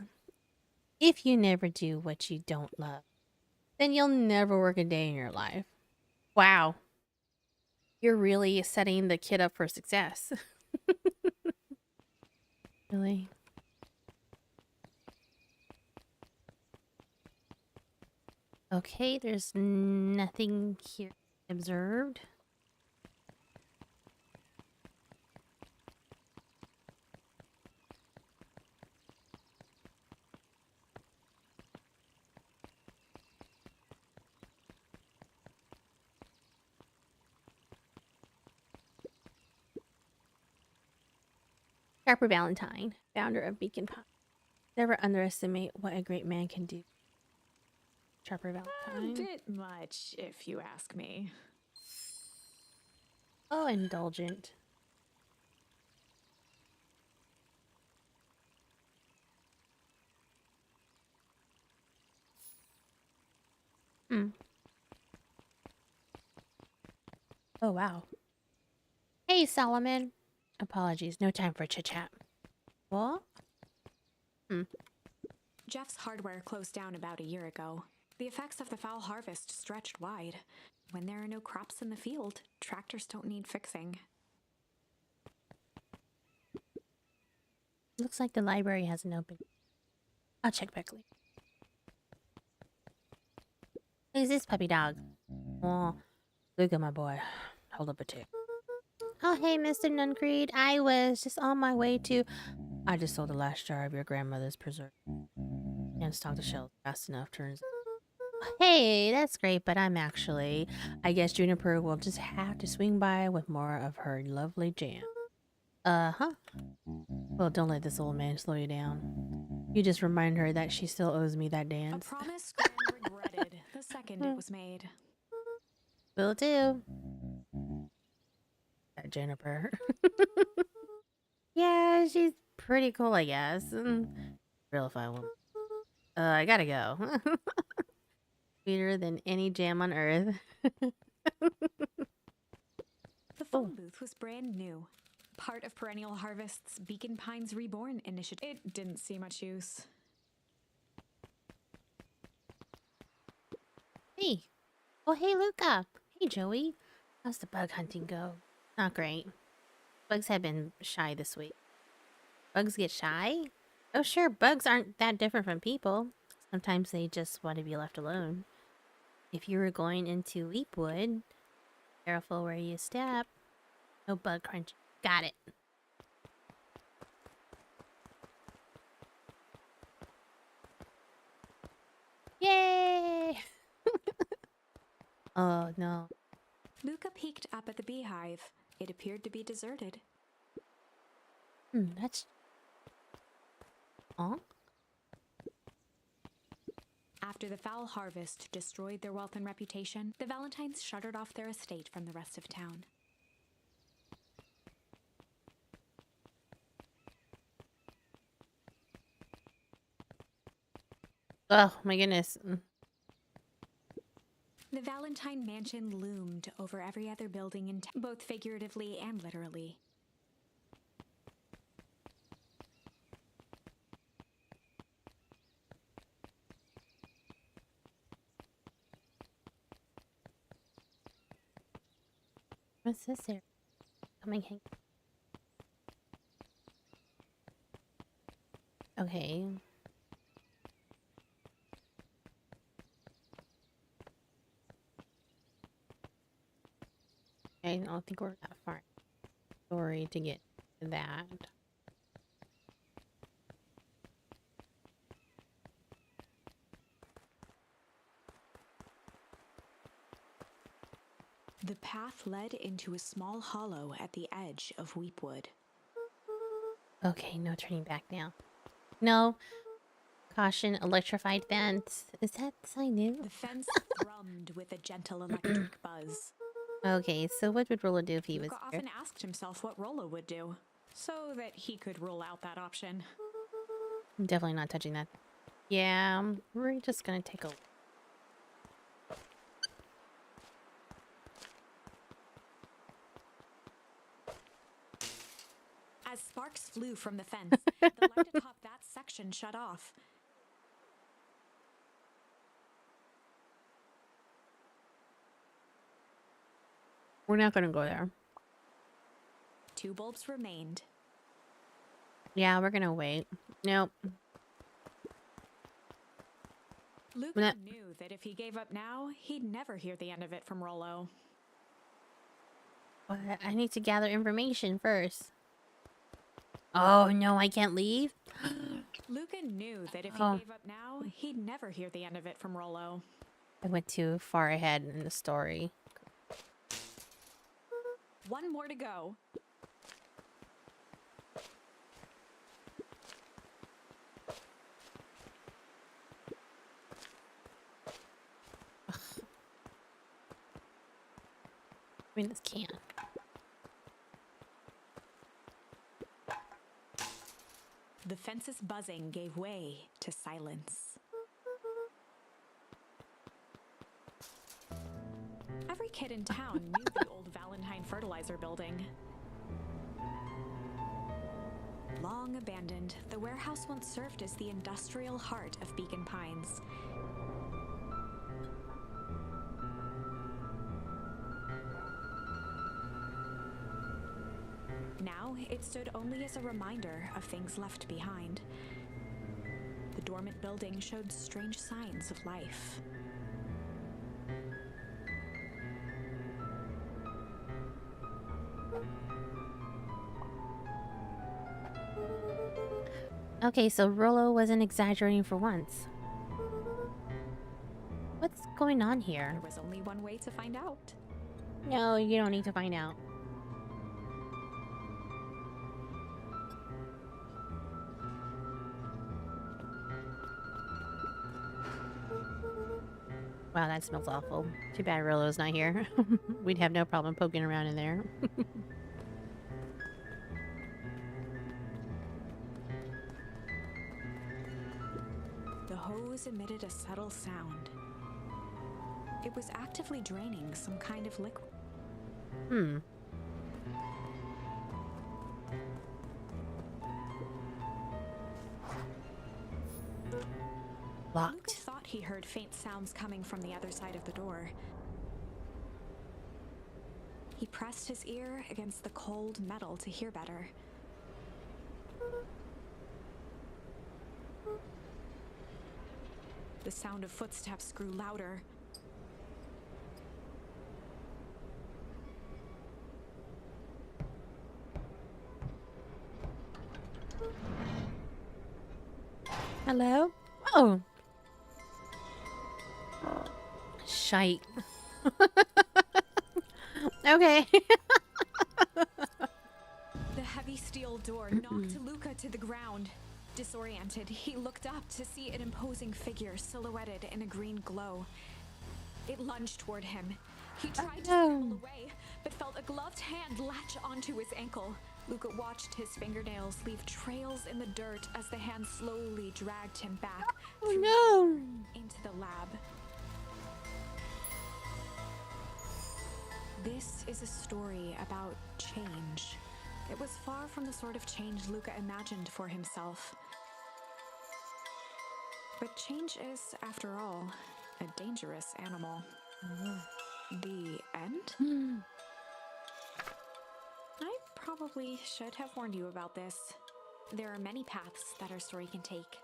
If you never do what you don't love, then you'll never work a day in your life. Wow. You're really setting the kid up for success. Really? Okay, there's nothing here observed. Harper Valentine, founder of Beacon Pop. Never underestimate what a great man can do. Sharper A Valentine. bit much, if you ask me. Oh, indulgent. Oh, wow. Hey, Solomon. Apologies, no time for chit-chat. What? Jeff's hardware closed down about a year ago. The effects of the foul harvest stretched wide. When there are no crops in the field, tractors don't need fixing. Looks like the library hasn't opened. I'll check back later. Who's this puppy dog? Oh, look at my boy. Hold up a tick. Oh, hey, Mr. Nuncreed. I was just on my way to... I just sold the last jar of your grandmother's preserve. Can't stock the shelves fast enough, turns out. Hey, that's great, but I'm actually... I guess Juniper will just have to swing by with more of her lovely jam. Uh-huh. Well, don't let this old man slow you down. You just remind her that she still owes me that A dance. promise Gran regretted the second it was made. Will do. That Juniper. Yeah, she's pretty cool, I guess. Real fine woman. I gotta go. Sweeter than any jam on earth. The phone booth was brand new. Part of Perennial Harvest's Beacon Pines Reborn initiative. It didn't see much use. Hey. Oh, hey, Luca. Hey, Joey. How's the bug hunting go? Not great. Bugs have been shy this week. Bugs get shy? Oh, sure, bugs aren't that different from people. Sometimes they just want to be left alone. If you were going into Weepwood, careful where you step. No bug crunch. Got it. Yay! Oh, no. Luca peeked up at the beehive. It appeared to be deserted. That's... Oh? After the foul harvest destroyed their wealth and reputation, the Valentines shuttered off their estate from the rest of town. Oh, my goodness. The Valentine mansion loomed over every other building in town, both figuratively and literally. What's this here? Coming hang. Okay. I don't think we're that far. Story to get to that. The path led into a small hollow at the edge of Weepwood. Okay, no turning back now. No. Caution, electrified fence. Is that sign new? The fence thrummed with a gentle electric buzz. Okay, so what would Rolo do if he was Luca here? often asked himself what Rolo would do, so that he could rule out that option. I'm definitely not touching that. Yeah, we're just gonna take a... As sparks flew from the fence, the light atop that section shut off. We're not gonna go there. 2 bulbs remained. Yeah, we're gonna wait. Nope. Luca knew that if he gave up now, he'd never hear the end of it from Rolo. But I need to gather information first. Oh, no, I can't leave? Luca knew that if he gave up now, he'd never hear the end of it from Rolo. I went too far ahead in the story. 1 more to go. I mean, this can't. The fence's buzzing gave way to silence. Every kid in town knew the old Valentine fertilizer building. Long abandoned, the warehouse once served as the industrial heart of Beacon Pines. Now, it stood only as a reminder of things left behind. The dormant building showed strange signs of life. Okay, so Rollo wasn't exaggerating for once. What's going on here? There was only one way to find out. No, you don't need to find out. Wow, that smells awful. Too bad Rollo's not here. We'd have no problem poking around in there. The hose emitted a subtle sound. It was actively draining some kind of liquid. Hmm. Luca Locked. thought he heard faint sounds coming from the other side of the door. He pressed his ear against the cold metal to hear better. The sound of footsteps grew louder. Hello? Oh. Shite. Okay. The heavy steel door knocked Luca to the ground. Disoriented, he looked up to see an imposing figure silhouetted in a green glow. It lunged toward him. He tried to scramble away, but felt a gloved hand latch onto his ankle. Luca watched his fingernails leave trails in the dirt as the hand slowly dragged him back into the lab. This is a story about change. It was far from the sort of change Luca imagined for himself. But change is, after all, a dangerous animal. The end? I probably should have warned you about this. There are many paths that our story can take.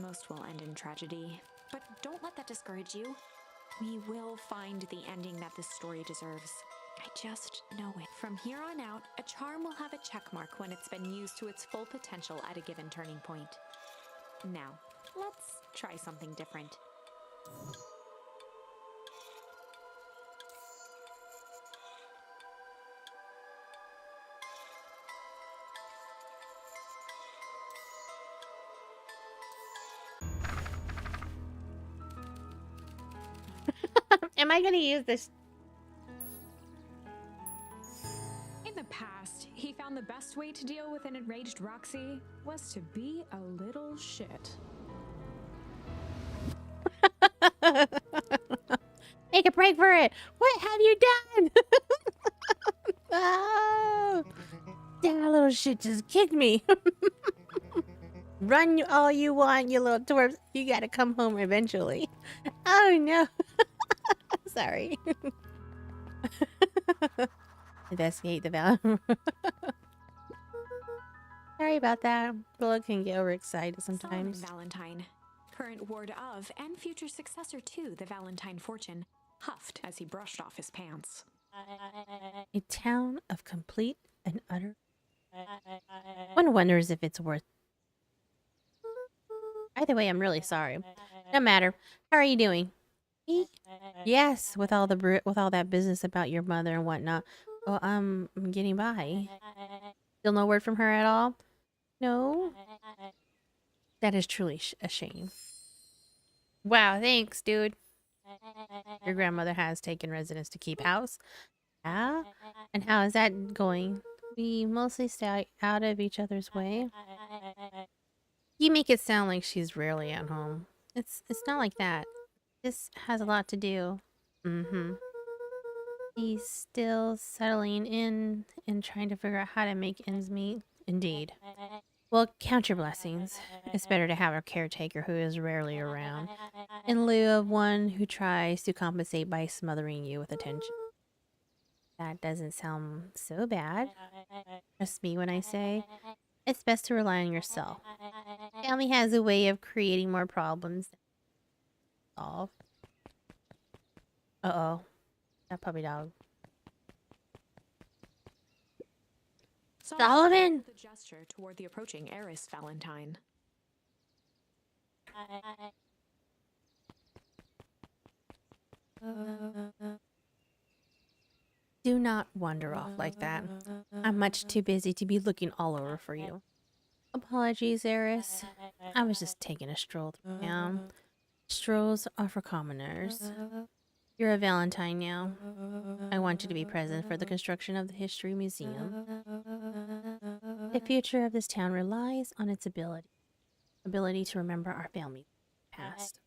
Most will end in tragedy, but don't let that discourage you. We will find the ending that this story deserves. I just know it. From here on out, a charm will have a check mark when it's been used to its full potential at a given turning point. Now, let's try something different. Am I gonna use this? In the past, he found the best way to deal with an enraged Roxy was to be a little shit. Take a break for it. What have you done? Oh, that little shit just kicked me. Run all you want, you little twerps. You gotta come home eventually. Oh no. Sorry. Investigate the value. Sorry about that. Bella can get overexcited sometimes. Solomon Valentine, current ward of and future successor to the Valentine fortune, huffed as he brushed off his pants. A town of complete and utter. One wonders if it's worth. Either way, I'm really sorry. No matter. How are you doing? Me? Yes, with all that business about your mother and whatnot. Well, I'm getting by. Still no word from her at all? No. That is truly a shame. Wow, thanks, dude. Your grandmother has taken residence to keep house. Yeah? And how is that going? We mostly stay out of each other's way. You make it sound like she's rarely at home. It's not like that. This has a lot to do. Mm-hmm. He's still settling in and trying to figure out how to make ends meet. Indeed. Well, count your blessings. It's better to have a caretaker who is rarely around, in lieu of one who tries to compensate by smothering you with attention. That doesn't sound so bad. Trust me when I say it's best to rely on yourself. Family has a way of creating more problems than solve. Uh-oh. That puppy dog. Solomon! With a gesture toward the approaching heiress Valentine. Do not wander off like that. I'm much too busy to be looking all over for you. Apologies, Eris. I was just taking a stroll through town. Strolls are for commoners. You're a Valentine now. I want you to be present for the construction of the History Museum. The future of this town relies on its ability to remember our family past.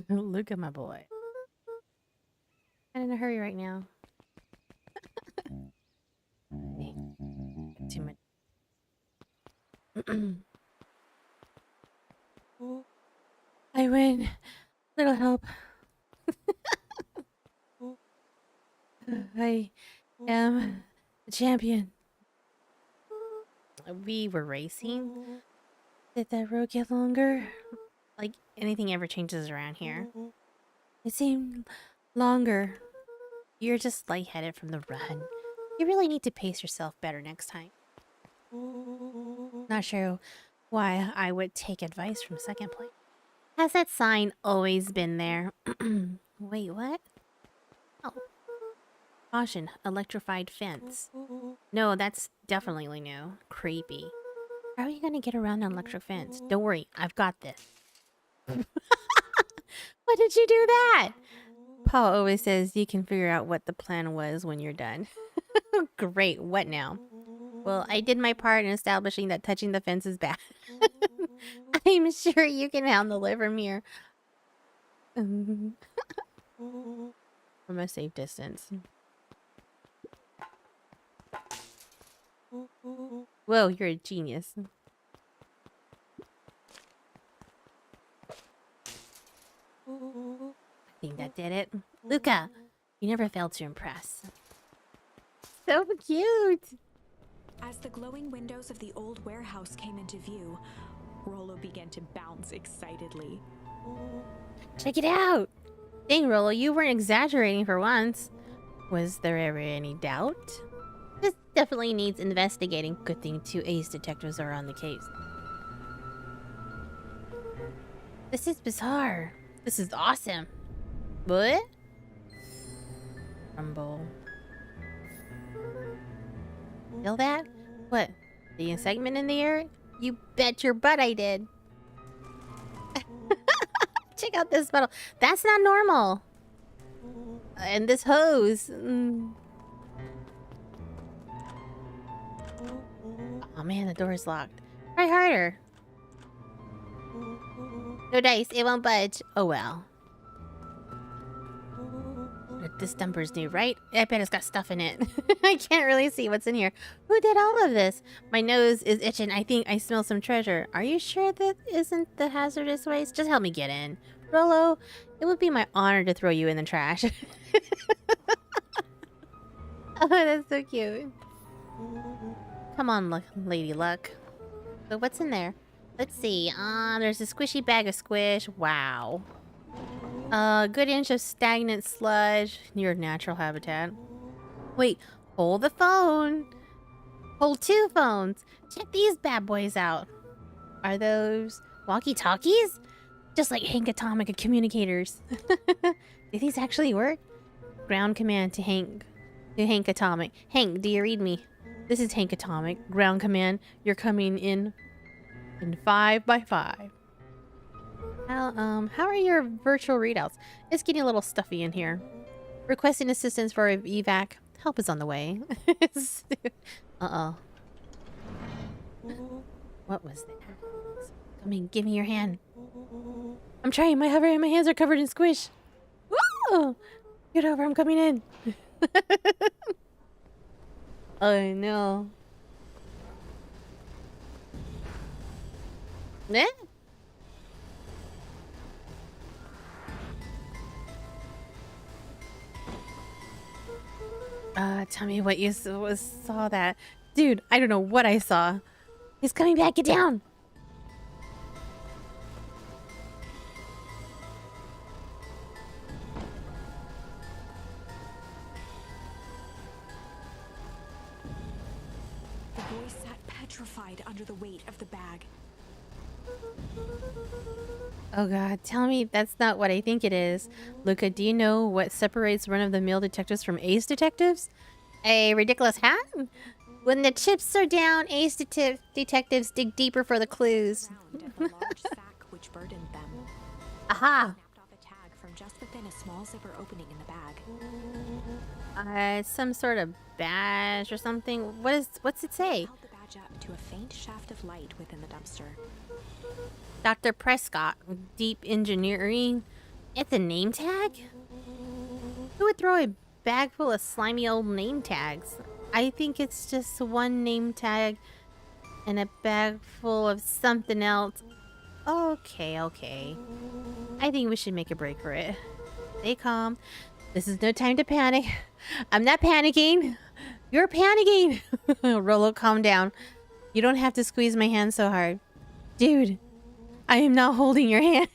Look at my boy. I'm in a hurry right now. Hey, too much. I win. Little help. I am the champion. We were racing. Did that road get longer? Like anything ever changes around here. It seemed longer. You're just lightheaded from the run. You really need to pace yourself better next time. Not sure why I would take advice from second place. Has that sign always been there? Wait, what? Oh. Caution, electrified fence. No, that's definitely new. Creepy. How are you gonna get around an electric fence? Don't worry, I've got this. Why did you do that? Paul always says you can figure out what the plan was when you're done. Great, what now? Well, I did my part in establishing that touching the fence is bad. I'm sure you can handle it from here. From a safe distance. Whoa, you're a genius. I think that did it. Luca, you never failed to impress. So cute! As the glowing windows of the old warehouse came into view, Rollo began to bounce excitedly. Check it out! Dang, Rollo, you weren't exaggerating for once. Was there ever any doubt? This definitely needs investigating. Good thing 2 ace detectives are on the case. This is bizarre. This is awesome. What? Rumble. Feel that? What? The excitement in the air? You bet your butt I did. Check out this bottle. That's not normal. And this hose. Oh man, the door is locked. Try harder. No dice, it won't budge. Oh well. This dumper's new, right? I bet it's got stuff in it. I can't really see what's in here. Who did all of this? My nose is itching. I think I smell some treasure. Are you sure that isn't the hazardous waste? Just help me get in. Rollo, it would be my honor to throw you in the trash. Oh, that's so cute. Come on, Lady Luck. But what's in there? Let's see. There's a squishy bag of squish. Wow. A good inch of stagnant sludge near natural habitat. Wait, hold the phone. Hold 2 phones. Check these bad boys out. Are those walkie-talkies? Just like Hank Atomic communicators. Do these actually work? Ground command to Hank Atomic. Hank, do you read me? This is Hank Atomic. Ground command. You're coming in 5 by 5. How are your virtual readouts? It's getting a little stuffy in here. Requesting assistance for evac. Help is on the way. Uh-oh. What was that? Come in, give me your hand. I'm trying. My hands are covered in squish. Woo! Get over, I'm coming in. Oh no. Eh? Tell me what you saw that. Dude, I don't know what I saw. He's coming back. Get down. The boy sat petrified under the weight of the bag. Oh god, tell me that's not what I think it is. Luca, do you know what separates run-of-the-mill detectives from ace detectives? A ridiculous hat? When the chips are down, ace detectives dig deeper for the clues. Frowned at the large sack which burdened them. Aha! Snapped off a tag from just within a small zipper opening in the bag. It's some sort of badge or something. What's it say? Held the badge up to a faint shaft of light within the dumpster. Dr. Prescott, Deep Engineering. It's a name tag? Who would throw a bag full of slimy old name tags? I think it's just one name tag and a bag full of something else. Okay. I think we should make a break for it. Stay calm. This is no time to panic. I'm not panicking. You're panicking. Rolo, calm down. You don't have to squeeze my hand so hard. Dude, I am not holding your hand.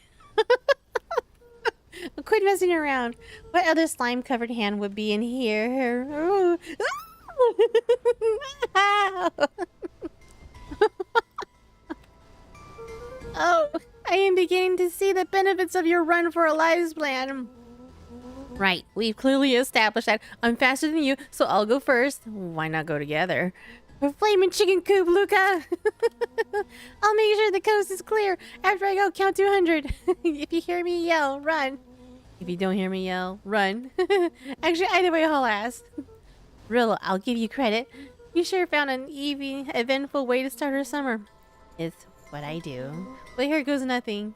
Quit messing around. What other slime-covered hand would be in here? Ooh. Oh, I am beginning to see the benefits of your run for our lives plan. Right, we've clearly established that I'm faster than you, so I'll go first. Why not go together? A flaming chicken coop, Luca! I'll make sure the coast is clear. After I go, count to 100. If you hear me yell, run. If you don't hear me yell, run. Actually, either way, I'll ask. Rilla, I'll give you credit. You sure found an eventful way to start our summer. It's what I do. But here goes nothing.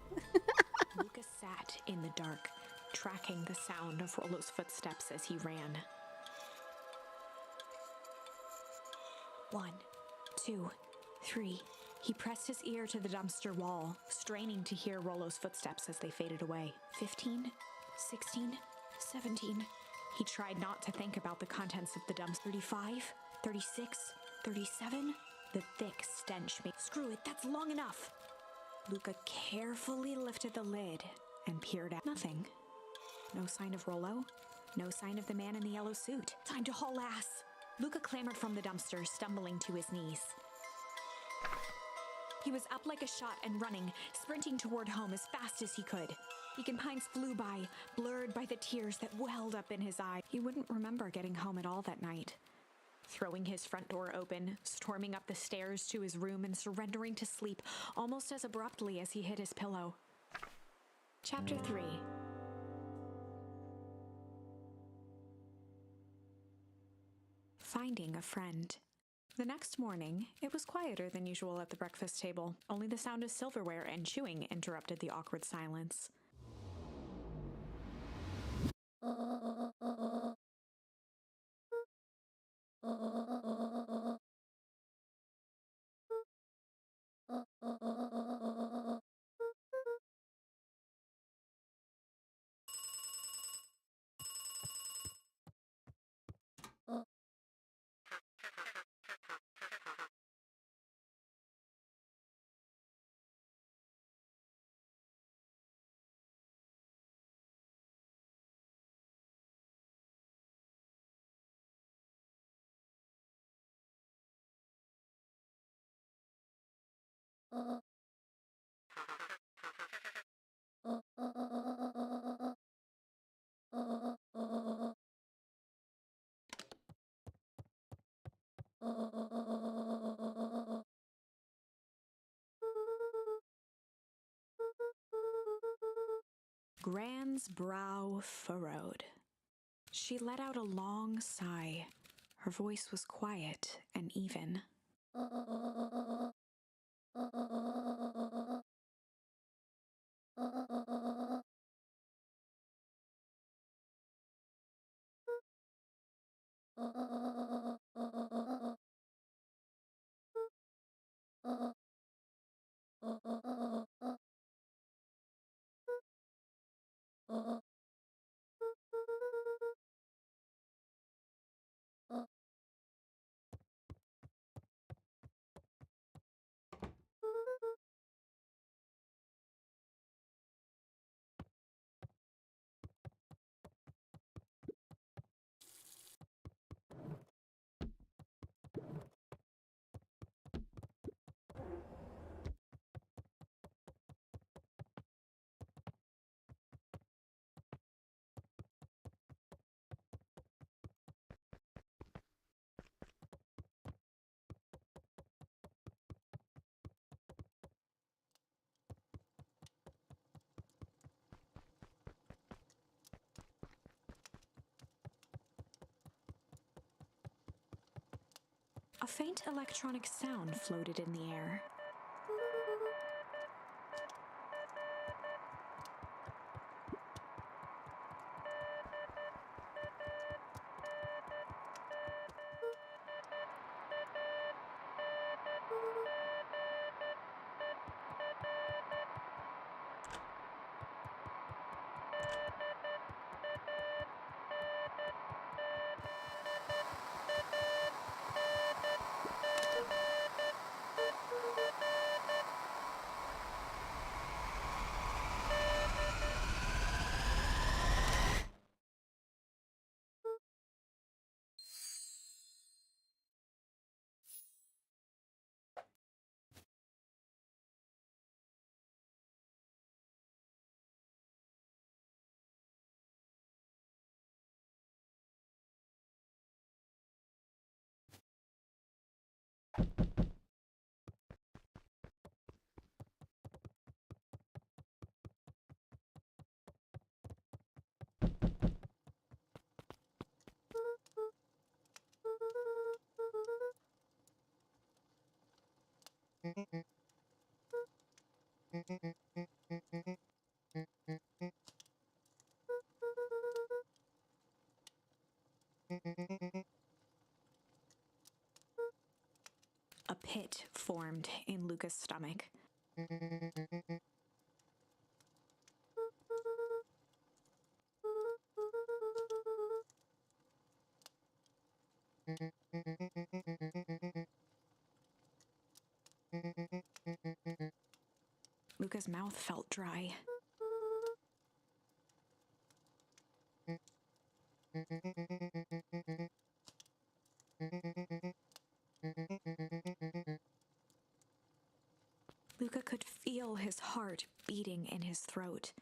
Lucas sat in the dark, tracking the sound of Rollo's footsteps as he ran. 1, 2, 3. He pressed his ear to the dumpster wall, straining to hear Rollo's footsteps as they faded away. 15, 16, 17. He tried not to think about the contents of the dumpster. 35, 36, 37. The thick stench made... Screw it, that's long enough. Luca carefully lifted the lid and peered out. Nothing. No sign of Rollo. No sign of the man in the yellow suit. Time to haul ass. Luca clambered from the dumpster, stumbling to his knees. He was up like a shot and running, sprinting toward home as fast as he could. Beacon Pines flew by, blurred by the tears that welled up in his eyes. He wouldn't remember getting home at all that night. Throwing his front door open, storming up the stairs to his room and surrendering to sleep almost as abruptly as he hit his pillow. Chapter 3. Finding a friend. The next morning, it was quieter than usual at the breakfast table. Only the sound of silverware and chewing interrupted the awkward silence. Gran's brow furrowed. She let out a long sigh. Her voice was quiet and even. faint electronic sound floated in the air. A pit formed in Luca's stomach. Luca's mouth felt dry. Luca could feel his heart beating in his throat.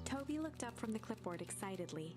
Toby looked up from the clipboard excitedly.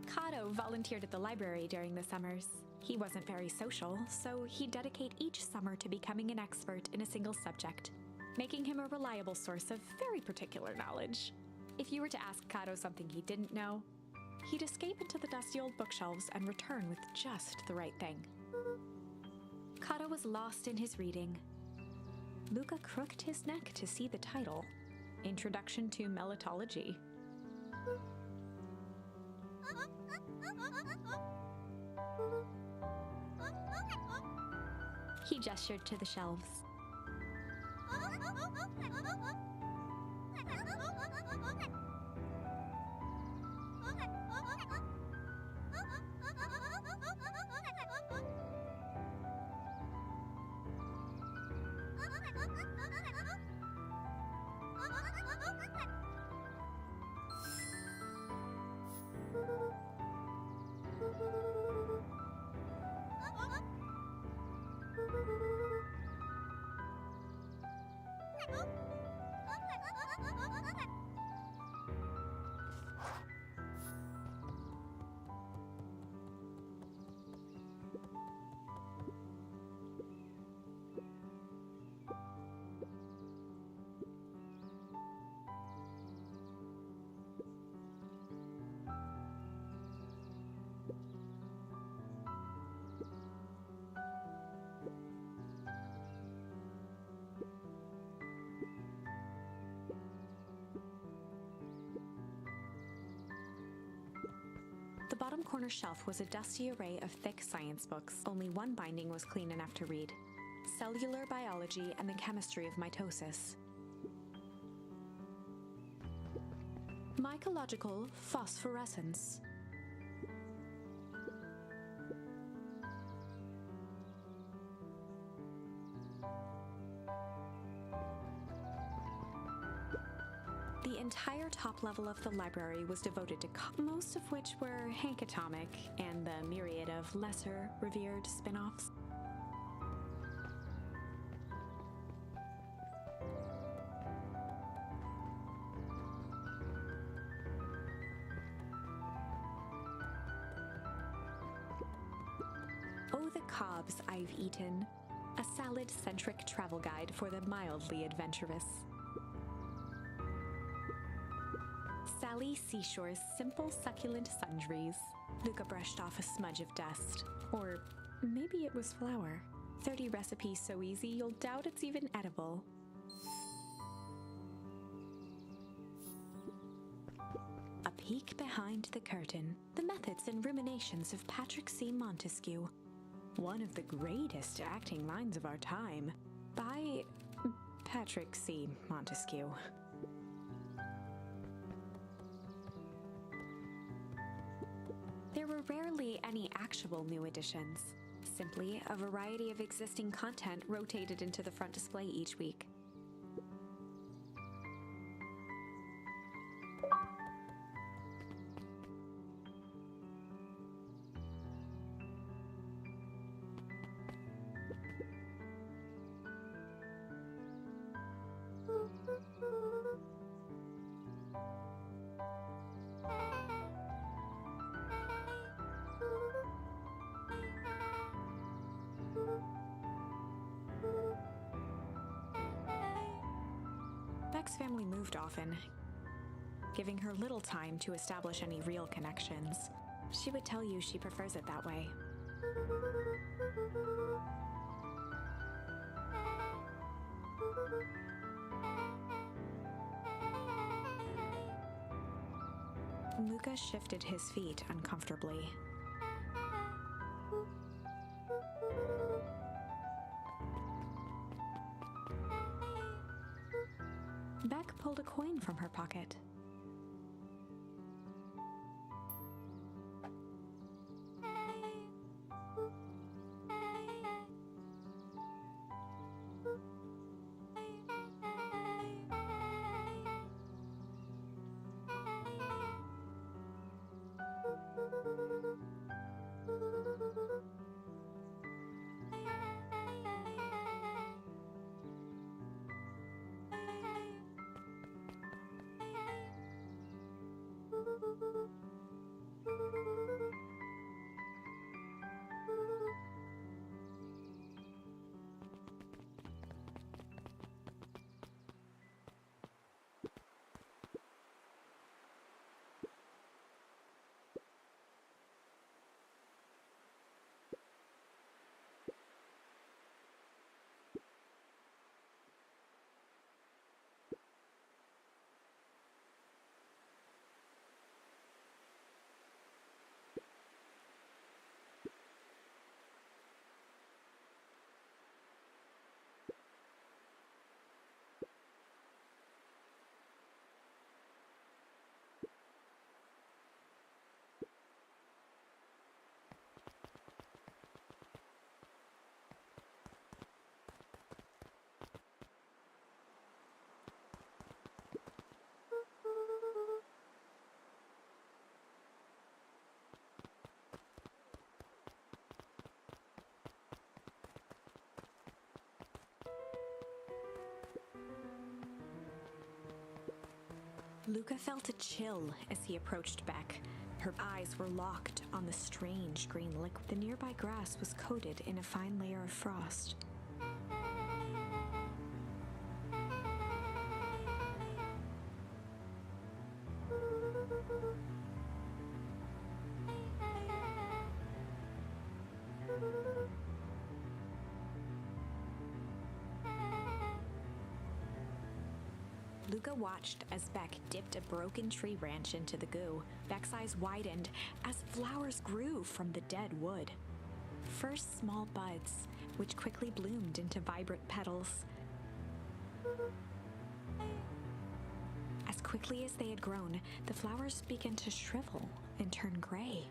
Kato volunteered at the library during the summers. He wasn't very social, so he'd dedicate each summer to becoming an expert in a single subject, making him a reliable source of very particular knowledge. If you were to ask Kato something he didn't know, he'd escape into the dusty old bookshelves and return with just the right thing. Kato was lost in his reading. Luca crooked his neck to see the title, Introduction to Melitology. He gestured to the shelves. The bottom corner shelf was a dusty array of thick science books. Only one binding was clean enough to read: Cellular Biology and the Chemistry of Mitosis. Mycological Phosphorescence. The entire top level of the library was devoted to most of which were Hank Atomic and the myriad of lesser revered spin-offs. Oh, the cobs I've eaten. A salad-centric travel guide for the mildly adventurous. Sally Seashore's simple, succulent sundries. Luca brushed off a smudge of dust. Or maybe it was flour. 30 recipes so easy you'll doubt it's even edible. A peek behind the curtain. The methods and ruminations of Patrick C. Montesquieu. One of the greatest acting minds of our time. By Patrick C. Montesquieu. There were rarely any actual new additions, simply a variety of existing content rotated into the front display each week. Beck's family moved often, giving her little time to establish any real connections. She would tell you she prefers it that way. Luca shifted his feet uncomfortably. Beck pulled a coin from her pocket. Luca felt a chill as he approached Beck. Her eyes were locked on the strange green liquid. The nearby grass was coated in a fine layer of frost. Luca watched as Beck dipped a broken tree branch into the goo. Beck's eyes widened as flowers grew from the dead wood. First small buds, which quickly bloomed into vibrant petals. As quickly as they had grown, the flowers began to shrivel and turn gray.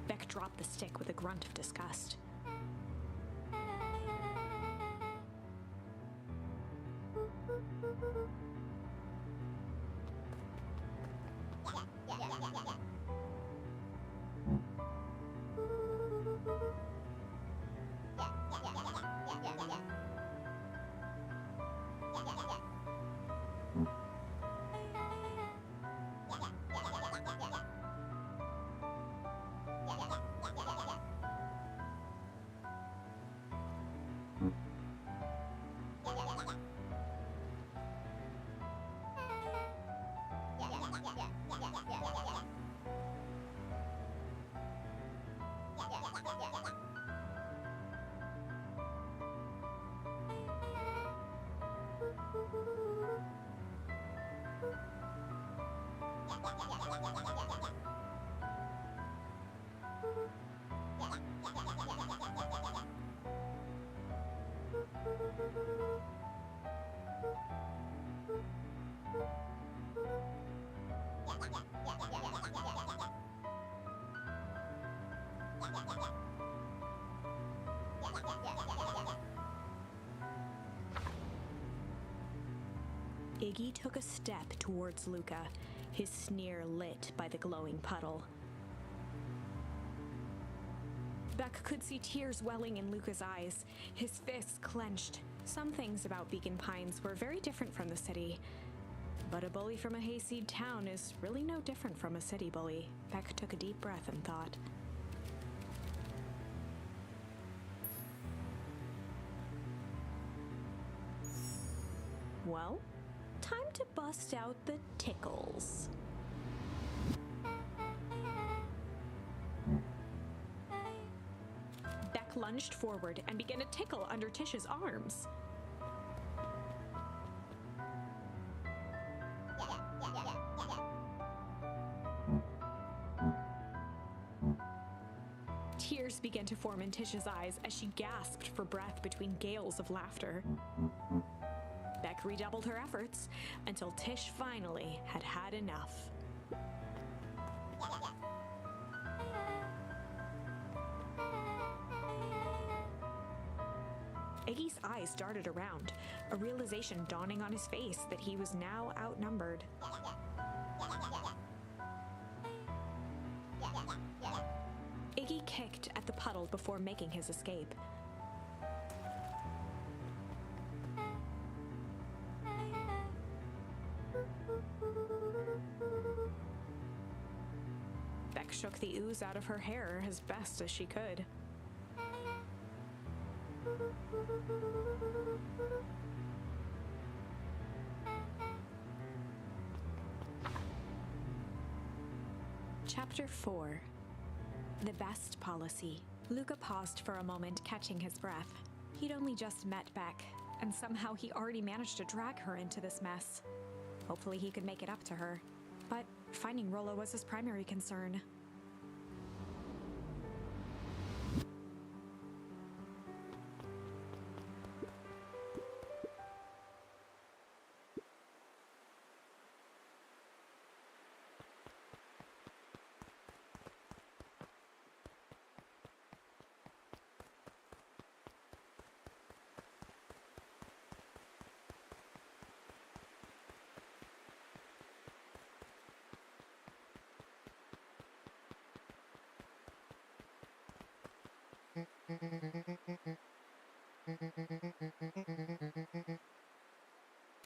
Beck dropped the stick with a grunt of disgust. Iggy took a step towards Luca, his sneer lit by the glowing puddle. Beck could see tears welling in Luca's eyes, his fists clenched. Some things about Beacon Pines were very different from the city, but a bully from a hayseed town is really no different from a city bully. Beck took a deep breath and thought. Well, time to bust out the tickles. Beck lunged forward and began to tickle under Tish's arms. Tears began to form in Tish's eyes as she gasped for breath between gales of laughter. Beck redoubled her efforts until Tish finally had had enough. Iggy's eyes darted around, a realization dawning on his face that he was now outnumbered. Iggy kicked at the puddle before making his escape. Beck shook the ooze out of her hair as best as she could. Chapter 4. The Best Policy. Luca paused for a moment, catching his breath. He'd only just met Beck, and somehow he already managed to drag her into this mess. Hopefully he could make it up to her. But finding Rollo was his primary concern.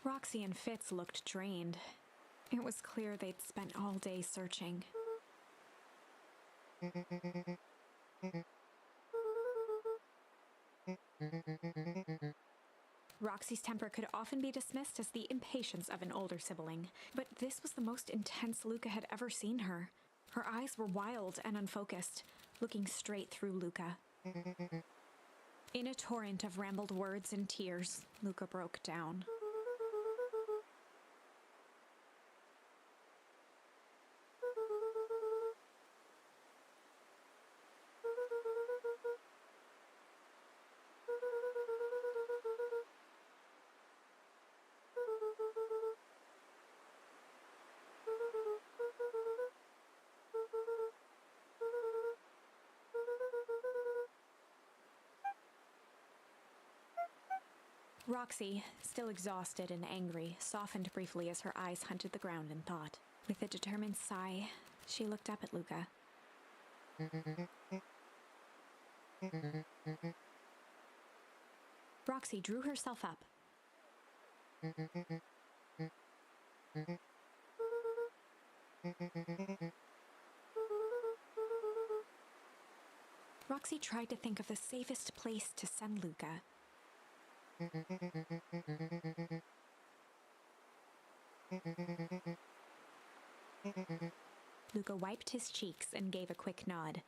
Roxy and Fitz looked drained. It was clear they'd spent all day searching. Roxy's temper could often be dismissed as the impatience of an older sibling, but this was the most intense Luca had ever seen her. Her eyes were wild and unfocused, looking straight through Luca. In a torrent of rambled words and tears, Luca broke down. Roxy, still exhausted and angry, softened briefly as her eyes hunted the ground in thought. With a determined sigh, she looked up at Luca. Roxy drew herself up. Roxy tried to think of the safest place to send Luca. Luca wiped his cheeks and gave a quick nod.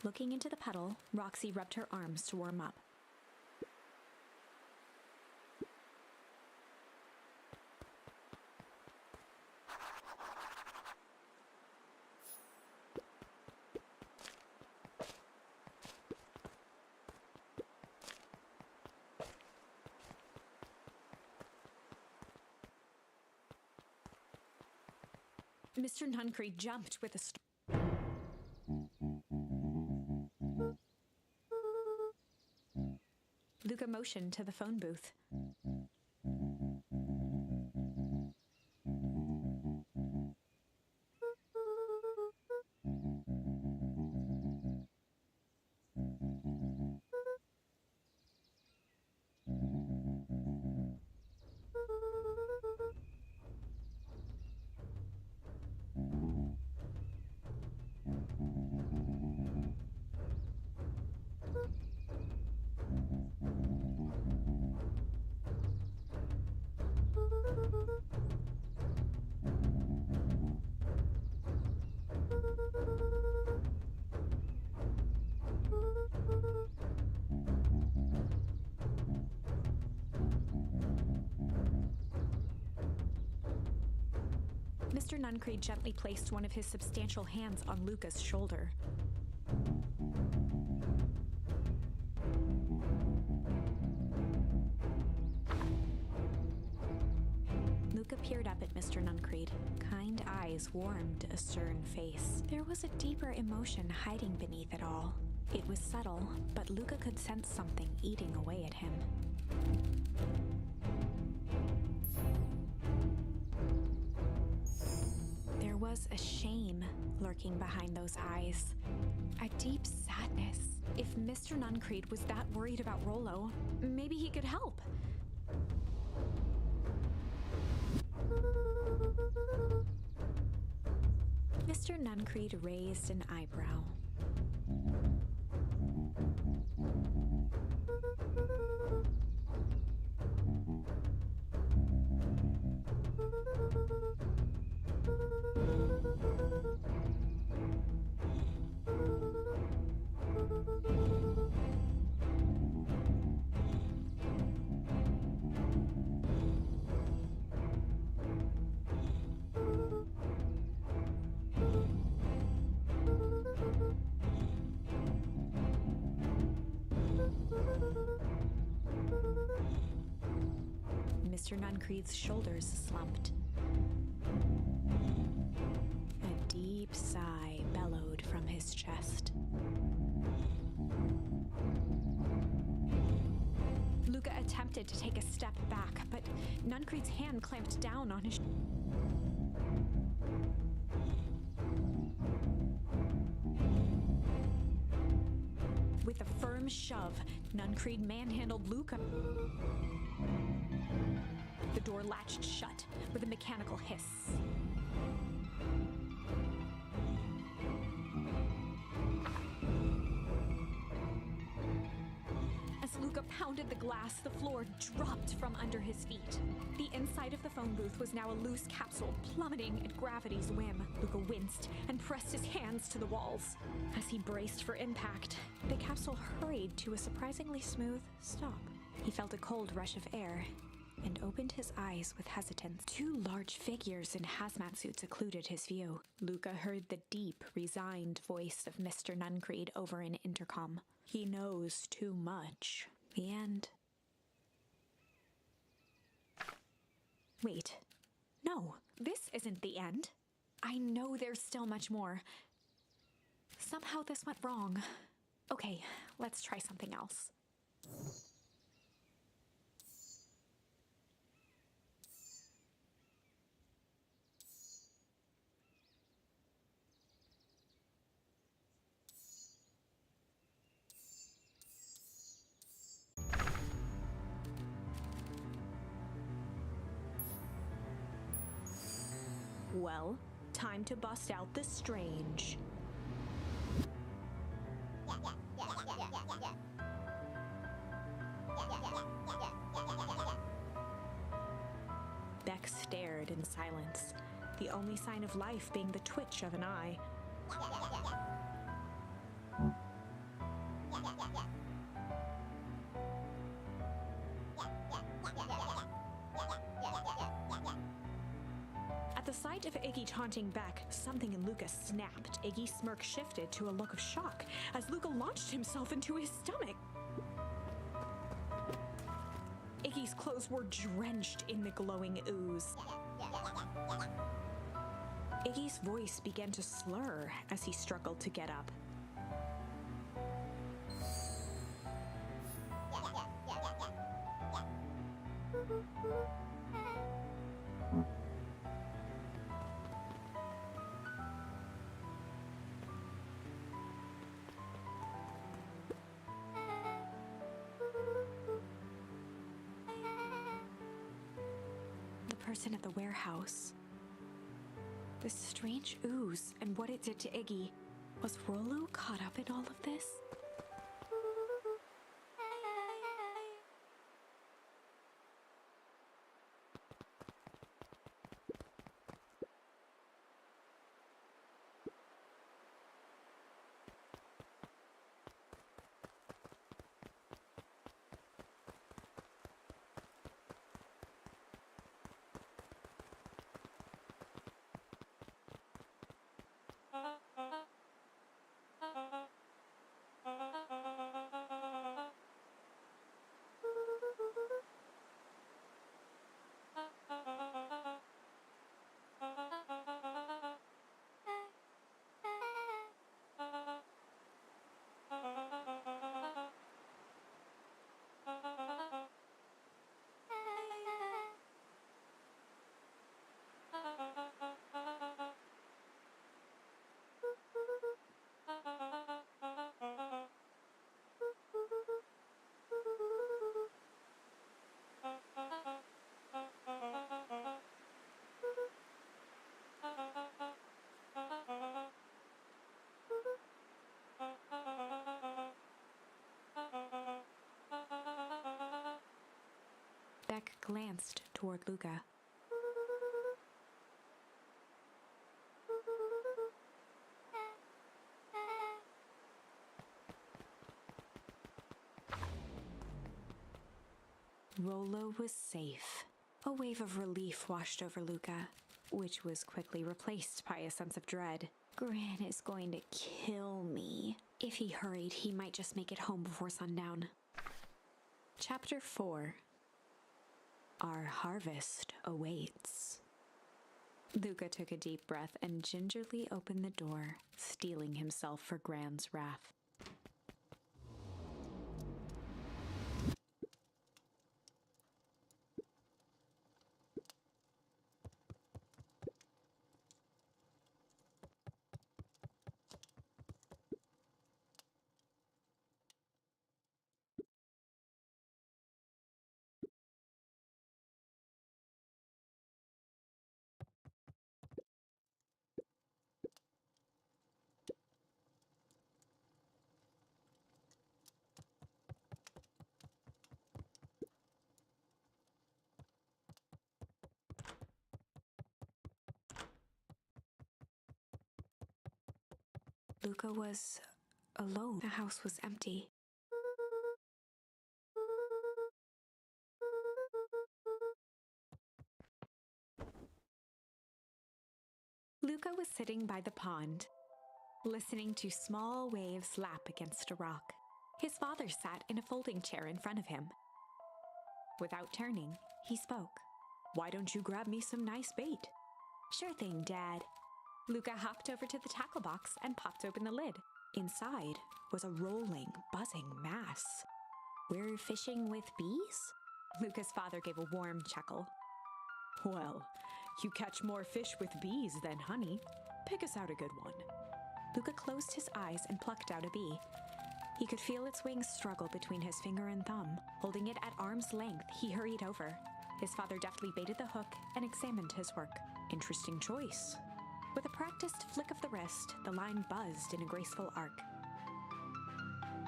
Looking into the puddle, Roxy rubbed her arms to warm up. Mr. Nuncree jumped with a Luca motioned to the phone booth. Mr. Nuncreed gently placed one of his substantial hands on Luca's shoulder. Luca peered up at Mr. Nuncreed. Kind eyes warmed a stern face. There was a deeper emotion hiding beneath it all. It was subtle, but Luca could sense something eating away at him. There was a shame lurking behind those eyes. A deep sadness. If Mr. Nuncreed was that worried about Rollo, maybe he could help. Mr. Nuncreed raised an eyebrow. Mr. Nuncreed's shoulders slumped. A deep sigh bellowed from his chest. Luca attempted to take a step back, but Nuncreed's hand clamped down on his... With a firm shove, Nuncreed manhandled Luca. The door latched shut with a mechanical hiss. As Luca pounded the glass, the floor dropped from under his feet. The inside of the phone booth was now a loose capsule, plummeting at gravity's whim. Luca winced and pressed his hands to the walls. As he braced for impact, the capsule hurried to a surprisingly smooth stop. He felt a cold rush of air and opened his eyes with hesitance. Two large figures in hazmat suits occluded his view. Luca heard the deep, resigned voice of Mr. Nuncreed over an intercom. He knows too much. The end. Wait. No, this isn't the end. I know there's still much more. Somehow this went wrong. Okay, let's try something else. Well, time to bust out the strange. Beck stared in silence, the only sign of life being the twitch of an eye. At the sight of Iggy taunting Beck, something in Luca snapped. Iggy's smirk shifted to a look of shock as Luca launched himself into his stomach. Iggy's clothes were drenched in the glowing ooze. Iggy's voice began to slur as he struggled to get up. Person at the warehouse. This strange ooze and what it did to Iggy. Was Rollo caught up in all of this? Beck glanced toward Luca. Rolo was safe. A wave of relief washed over Luca, which was quickly replaced by a sense of dread. Gran is going to kill me. If he hurried, he might just make it home before sundown. Chapter 4. Our harvest awaits. Luca took a deep breath and gingerly opened the door, steeling himself for Gran's wrath. Luca was alone. The house was empty. Luca was sitting by the pond, listening to small waves lap against a rock. His father sat in a folding chair in front of him. Without turning, he spoke. "Why don't you grab me some nice bait?" "Sure thing, Dad." Luca hopped over to the tackle box and popped open the lid. Inside was a rolling, buzzing mass. "We're fishing with bees?" Luca's father gave a warm chuckle. "Well, you catch more fish with bees than honey. Pick us out a good one." Luca closed his eyes and plucked out a bee. He could feel its wings struggle between his finger and thumb. Holding it at arm's length, he hurried over. His father deftly baited the hook and examined his work. "Interesting choice." With a practiced flick of the wrist, the line buzzed in a graceful arc.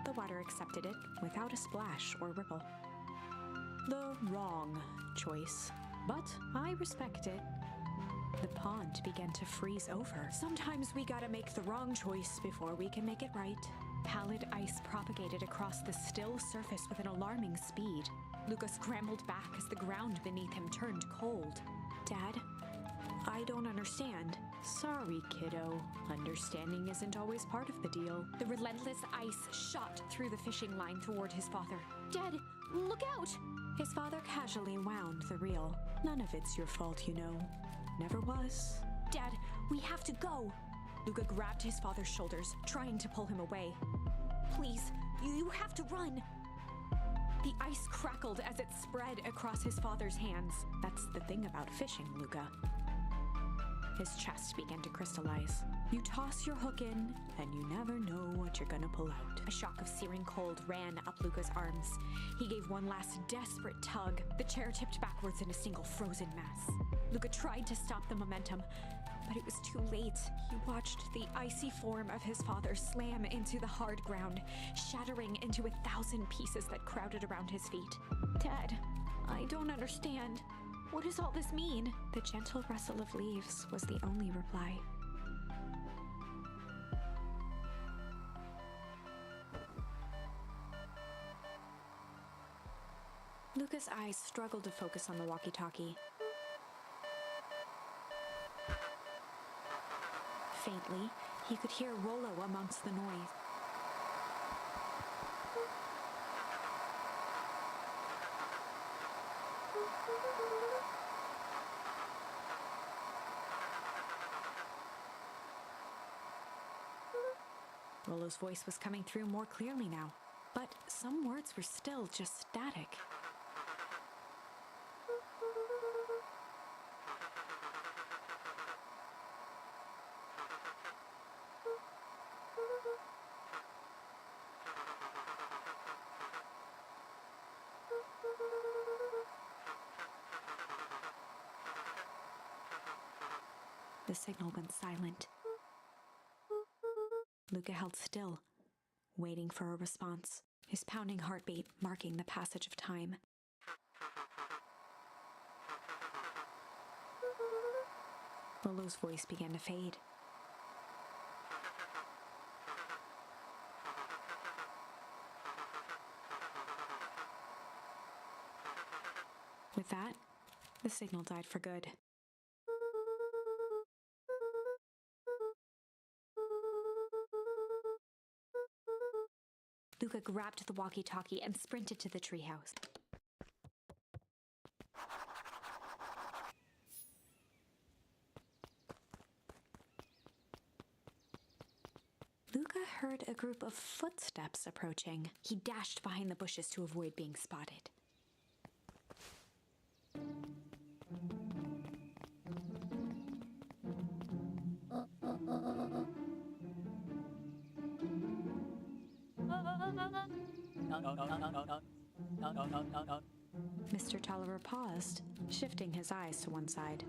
The water accepted it without a splash or ripple. The wrong choice, but I respect it. The pond began to freeze over. Sometimes we gotta make the wrong choice before we can make it right. Pallid ice propagated across the still surface with an alarming speed. Luca scrambled back as the ground beneath him turned cold. "Dad, I don't understand." "Sorry, kiddo. Understanding isn't always part of the deal." The relentless ice shot through the fishing line toward his father. "Dad, look out!" His father casually wound the reel. "None of it's your fault, you know. Never was." "Dad, we have to go." Luca grabbed his father's shoulders, trying to pull him away. "Please, you have to run." The ice crackled as it spread across his father's hands. That's the thing about fishing, Luca. His chest began to crystallize. You toss your hook in, and you never know what you're gonna pull out. A shock of searing cold ran up Luca's arms. He gave one last desperate tug. The chair tipped backwards in a single frozen mass. Luca tried to stop the momentum, but it was too late. He watched the icy form of his father slam into the hard ground, shattering into 1,000 pieces that crowded around his feet. "Dad, I don't understand. What does all this mean?" The gentle rustle of leaves was the only reply. Luca's eyes struggled to focus on the walkie-talkie. Faintly, He could hear Rollo amongst the noise. Rollo's voice was coming through more clearly now, but some words were still just static. The signal went silent. Luca held still, waiting for a response, his pounding heartbeat marking the passage of time. Rollo's voice began to fade. With that, the signal died for good. Luca grabbed the walkie-talkie and sprinted to the treehouse. Luca heard a group of footsteps approaching. He dashed behind the bushes to avoid being spotted. Mr. Tolliver paused, shifting his eyes to one side.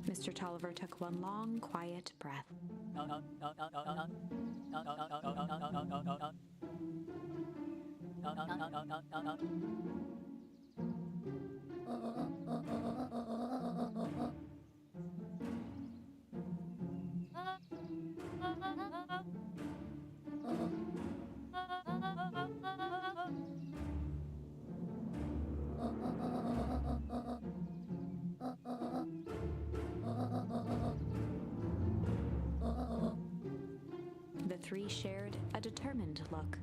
Mr. Tolliver took one long, quiet breath. The three shared a determined look.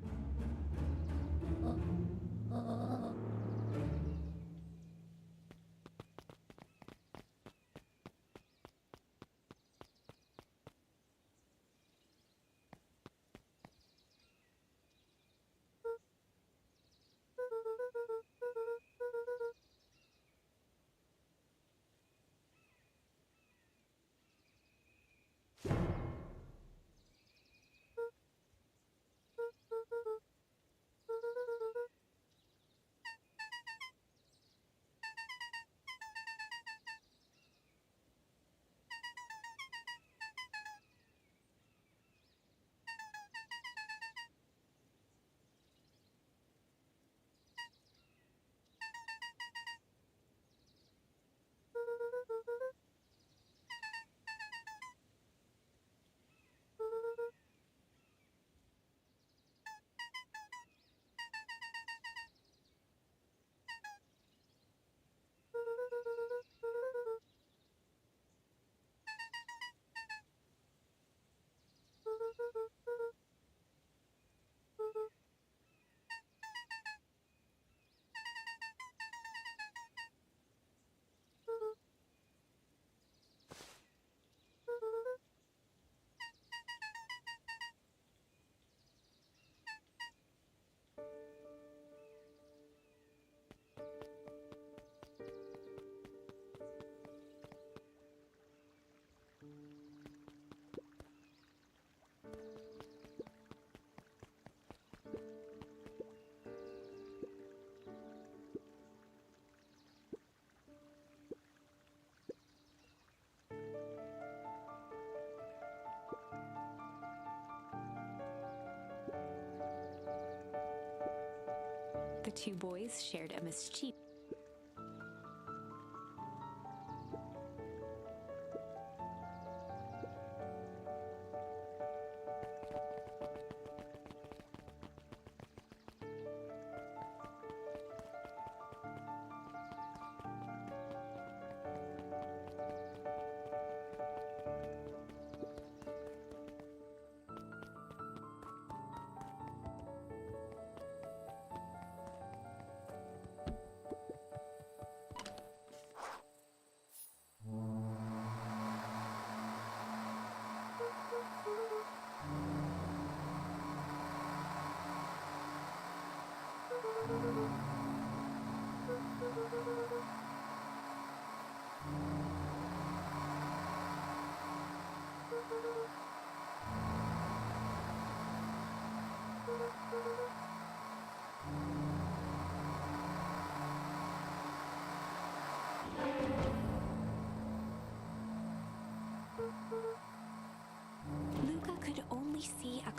The two boys shared a mischief.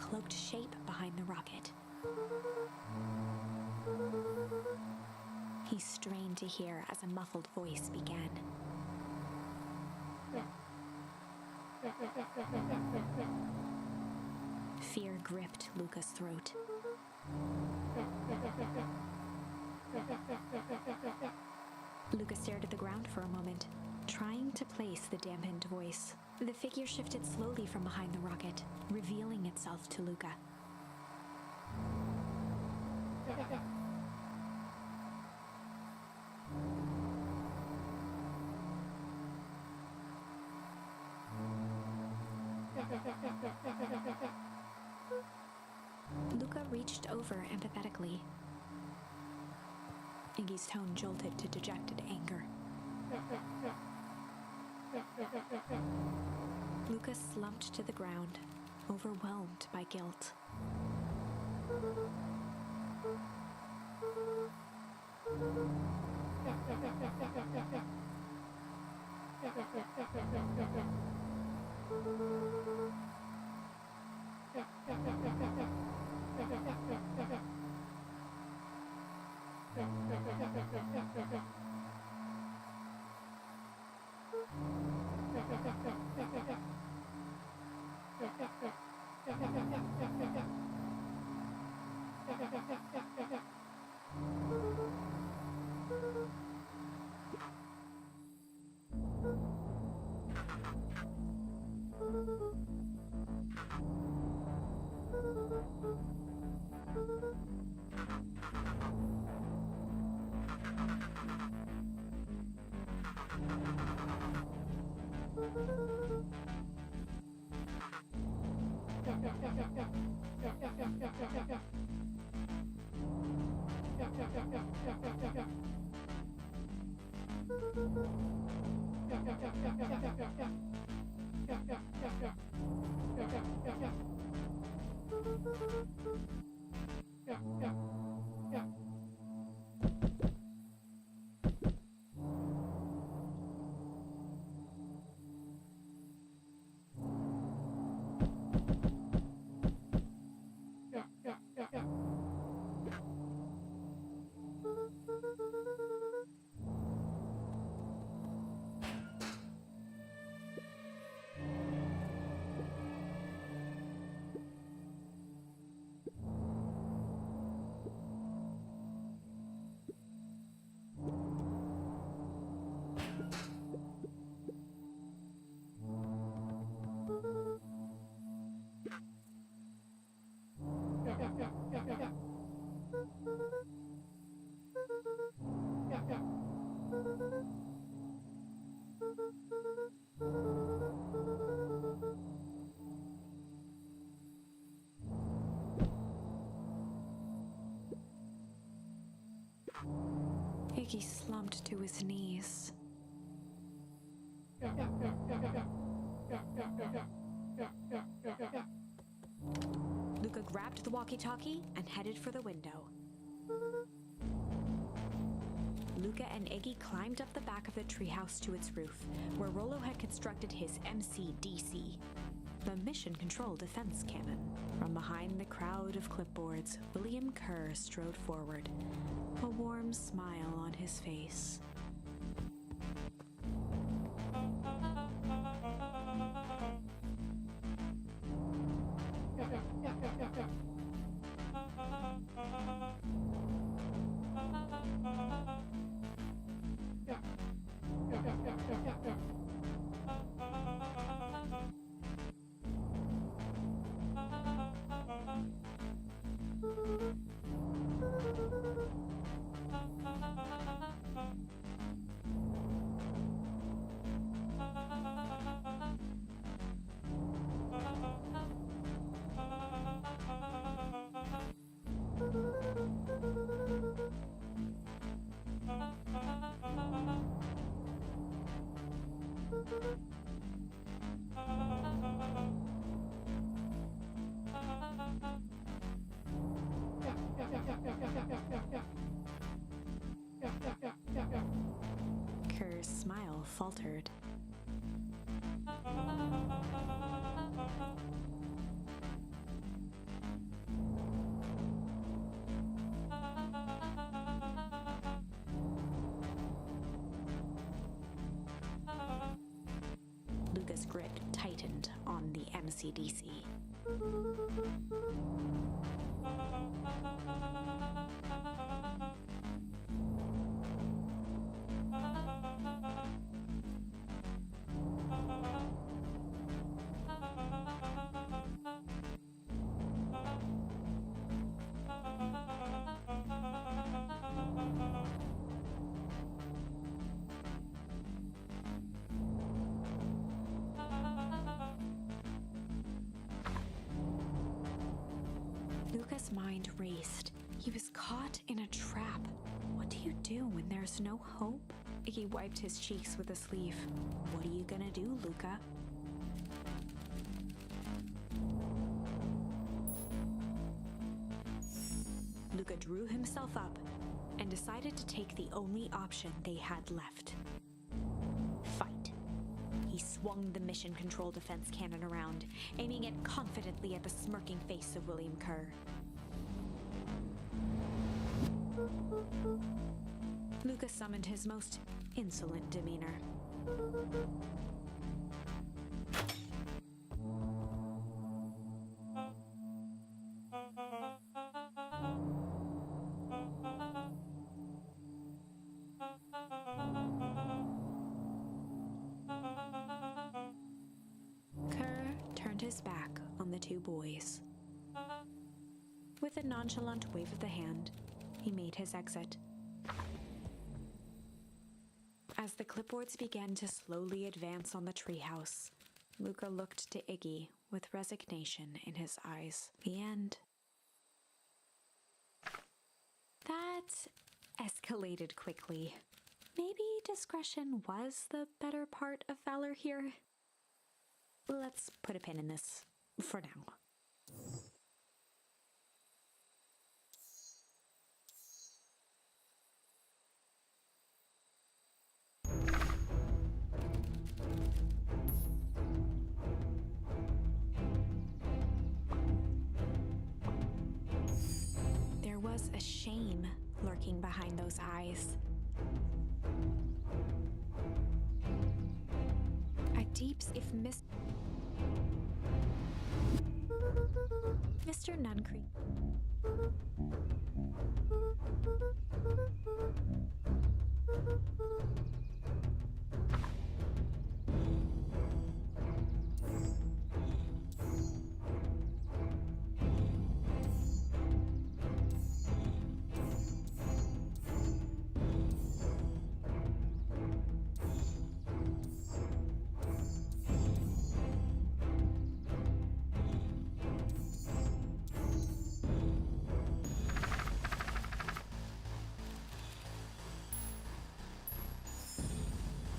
cloaked shape behind the rocket. He strained to hear as a muffled voice began. Fear gripped Luca's throat. Luca stared at the ground for a moment, trying to place the dampened voice. The figure shifted slowly from behind the rocket, revealing itself to Luca. Luca reached over empathetically. Iggy's tone jolted to dejected anger. Luca slumped to the ground, overwhelmed by guilt. Iggy slumped to his knees. Luca grabbed the walkie-talkie and headed for the window. Luca and Iggy climbed up the back of the treehouse to its roof, where Rollo had constructed his MCDC, the Mission Control Defense Cannon. From behind the crowd of clipboards, William Kerr strode forward, a warm smile on his face. Kerr's smile faltered. AC/DC. Luca's mind raced. He was caught in a trap. What do you do when there's no hope? Iggy wiped his cheeks with a sleeve. What are you gonna do, Luca? Luca drew himself up and decided to take the only option they had left. Fight. He swung the mission control defense cannon around, aiming it confidently at the smirking face of William Kerr. Luca summoned his most insolent demeanor. Kerr turned his back on the two boys. With a nonchalant wave of the hand, he made his exit. As the clipboards began to slowly advance on the treehouse, Luca looked to Iggy with resignation in his eyes. The end. That escalated quickly. Maybe discretion was the better part of valor here. Let's put a pin in this for now. There was a shame lurking behind those eyes. A deep if Mr. Nuncreek.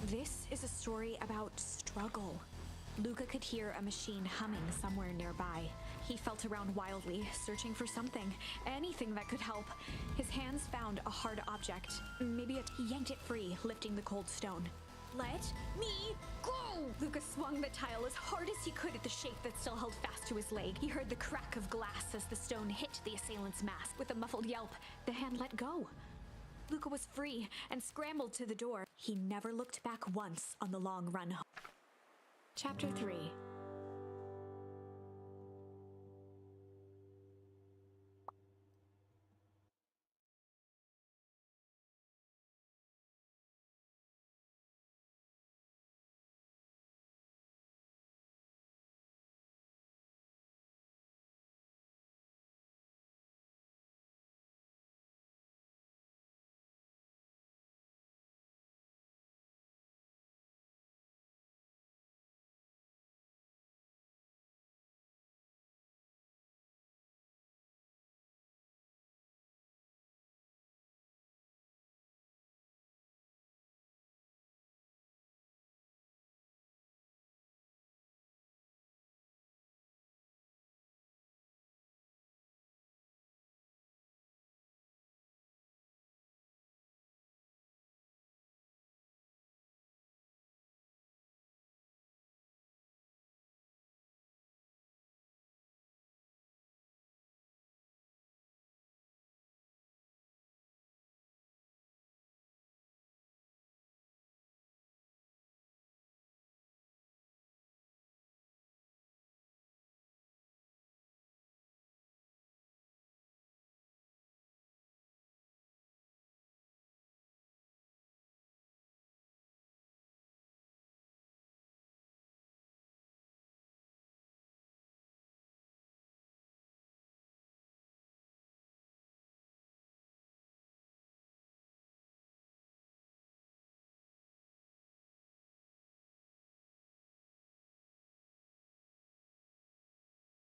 This is a story about struggle. Luca could hear a machine humming somewhere nearby. He felt around wildly, searching for something, anything that could help. His hands found a hard object. Maybe he yanked it free, lifting the cold stone. Let me go! Luca swung the tile as hard as he could at the shape that still held fast to his leg. He heard the crack of glass as the stone hit the assailant's mask. With a muffled yelp, the hand let go. Luca was free and scrambled to the door. He never looked back once on the long run home. Chapter 3.